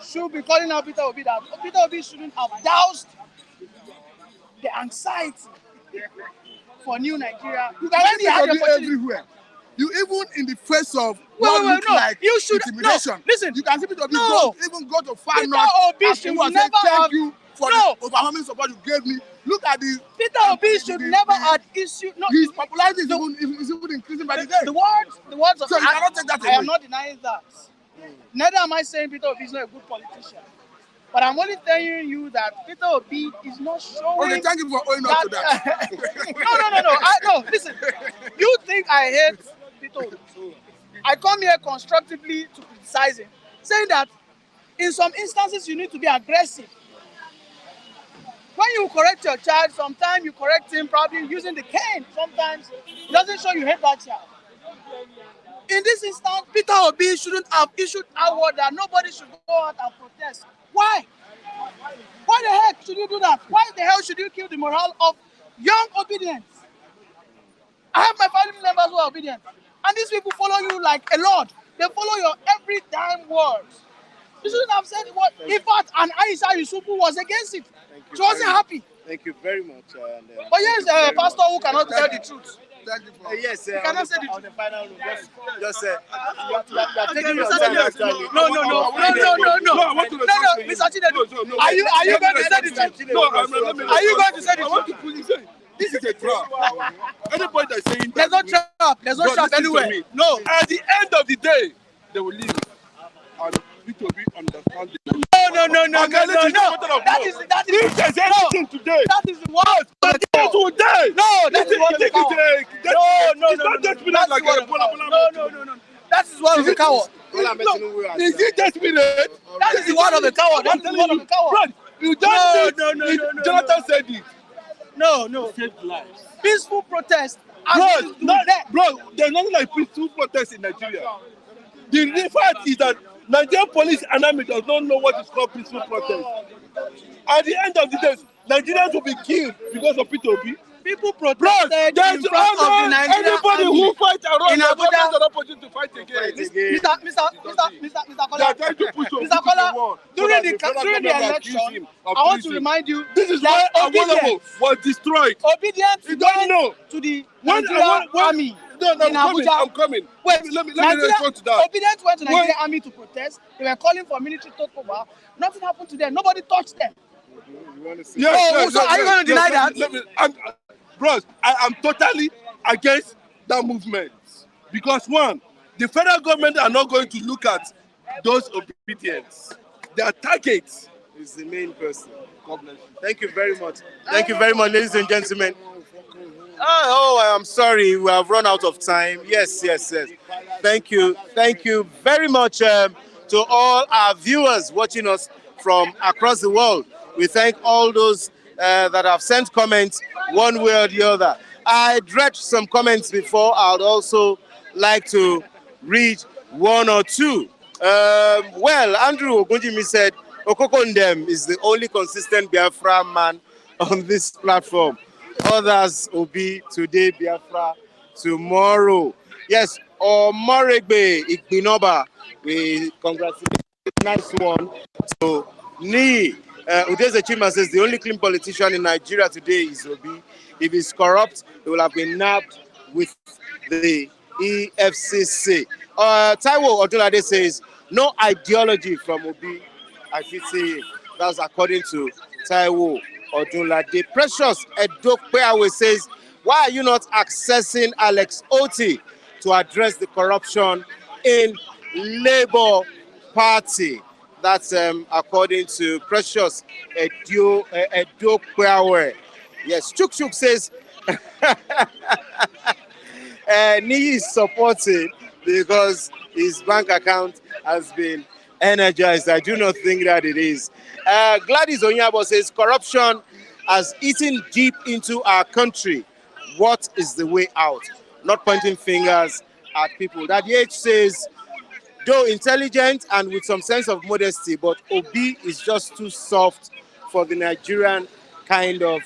should be calling out Peter Obi that Peter Obi shouldn't have doused the anxiety for new Nigeria. You can see Peter Obi everywhere. You even in the face of what looks like intimidation. No, listen, you can see Peter Obi even go to far Peter north. Obi should never thank you for the overwhelming support you gave me. Look at the Peter Obi should never have issue. No, his popularity is even increasing by the day. The words of so you cannot take that away. I am not denying that. Neither am I saying Peter Obi is not a good politician. But I'm only telling you that Peter Obi is not showing. Okay, thank you for owning up to that. No. Listen, you think I hate Peter Obi? I come here constructively to criticize him, saying that in some instances you need to be aggressive. When you correct your child, sometimes you correct him probably using the cane. Sometimes it doesn't show you hate that child. In this instance, Peter Obi shouldn't have issued a word that nobody should go out and protest. Why? Why the heck should you do that? Why the hell should you kill the morale of young obedience? I have my family members who are obedient. And these people follow you like a lord. They follow your every damn word. You shouldn't have said what Ifat and Aisha Yusufu was against it. She wasn't happy. Thank you very much. But here's a pastor who cannot tell the truth. Thank you for Yes, You cannot say the on truth. the final note, just you are taking your time actually. No, Mr. Chinedu. Are you going to say the truth? Are you going to say the truth? This is a trap. Anybody that's saying There's no trap. There's no trap anywhere. No. at the end of the day, they will leave. And Peter Obi understand the No. That If there's anything today. That is the word. Today. No, that is what the coward. It's not just me like a No. That is the word of the coward. Is it just me? That is the word of the coward. That is the word of the coward. You just Jonathan said it. No. Peaceful protest. Bro, there's nothing like peaceful protest in Nigeria. The fact is that Nigerian police and army does not know what is called peaceful protest. At the end of the day, Nigerians will be killed because of Peter Obi. People protested in front of the Nigerian anybody army. who fight around In Abuja. has an opportunity to fight again. Mr. They are trying to push on Mr. Kola, during the election, I want to remind you this is why Awolowo was destroyed. Obedience You don't know. to the Nigerian army No, in Abuja. I'm coming. Wait, Let me respond to that. Obedience went to Nigerian army to protest. They were calling for military takeover. Nothing happened to them. Nobody touched them. Yes, So are you going to deny that? Bros, I am totally against that movement. Because one, the federal government are not going to look at those obedience. Their target is the main person. God bless you. Thank you very much. Thank you very much, ladies and gentlemen. I'm sorry, we have run out of time. Yes. Thank you very much to all our viewers watching us from across the world. We thank all those that have sent comments one way or the other. I read some comments before. I would also like to read one or two. Andrew Ogunjimi said, Okokondem is the only consistent Biafra man on this platform. Others will be today Biafra, tomorrow. Yes, Omoregbe Igbinoba, we congratulate. Nice one. So, Udeze Chima says the only clean politician in Nigeria today is Obi. If he's corrupt, he will have been nabbed with the EFCC. Taiwo Odulade says no ideology from Obi. I should say that's according to Taiwo Odulade. Precious Edokpeawe says, why are you not accessing Alex Oti to address the corruption in Labour Party? That's according to Precious Edokpeawe. Yes, Chuk says Ni is supported because his bank account has been energized. I do not think that it is. Gladys Onyabo says corruption has eaten deep into our country. What is the way out? Not pointing fingers at people. That H says, though intelligent and with some sense of modesty, but Obi is just too soft for the Nigerian kind of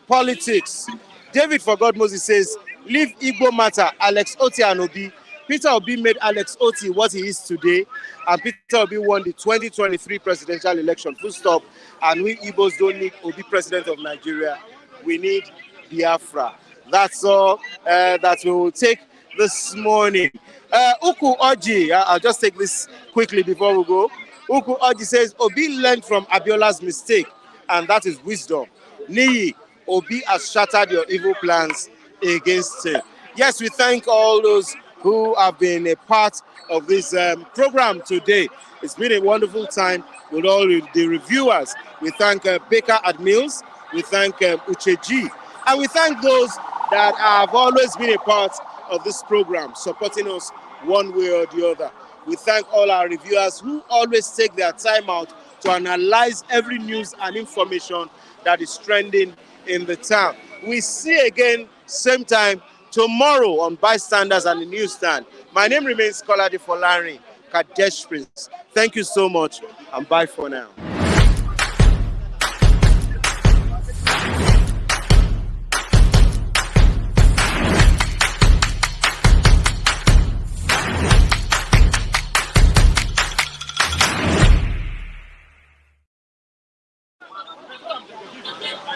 politics. David Forgod Moses says, leave Igbo matter, Alex Oti and Obi. Peter Obi made Alex Oti what he is today, and Peter Obi won the 2023 presidential election, full stop. And we Igbos don't need Obi president of Nigeria. We need Biafra. That's all that we will take this morning. Uku Orji, I'll just take this quickly before we go. Uku Orji says, Obi learned from Abiola's mistake, and that is wisdom. Niyi, Obi has shattered your evil plans against him. Yes, we thank all those who have been a part of this program today. It's been a wonderful time. with all the reviewers. We thank Baker at Mills. We thank Ucheji. And we thank those that have always been a part of this program, supporting us one way or the other. We thank all our reviewers who always take their time out to analyze every news and information that is trending in the town. We see again, same time, tomorrow on Bystanders and the Newsstand. My name remains Kolade Folari, Kadesh Prince. Thank you so much, and bye for now.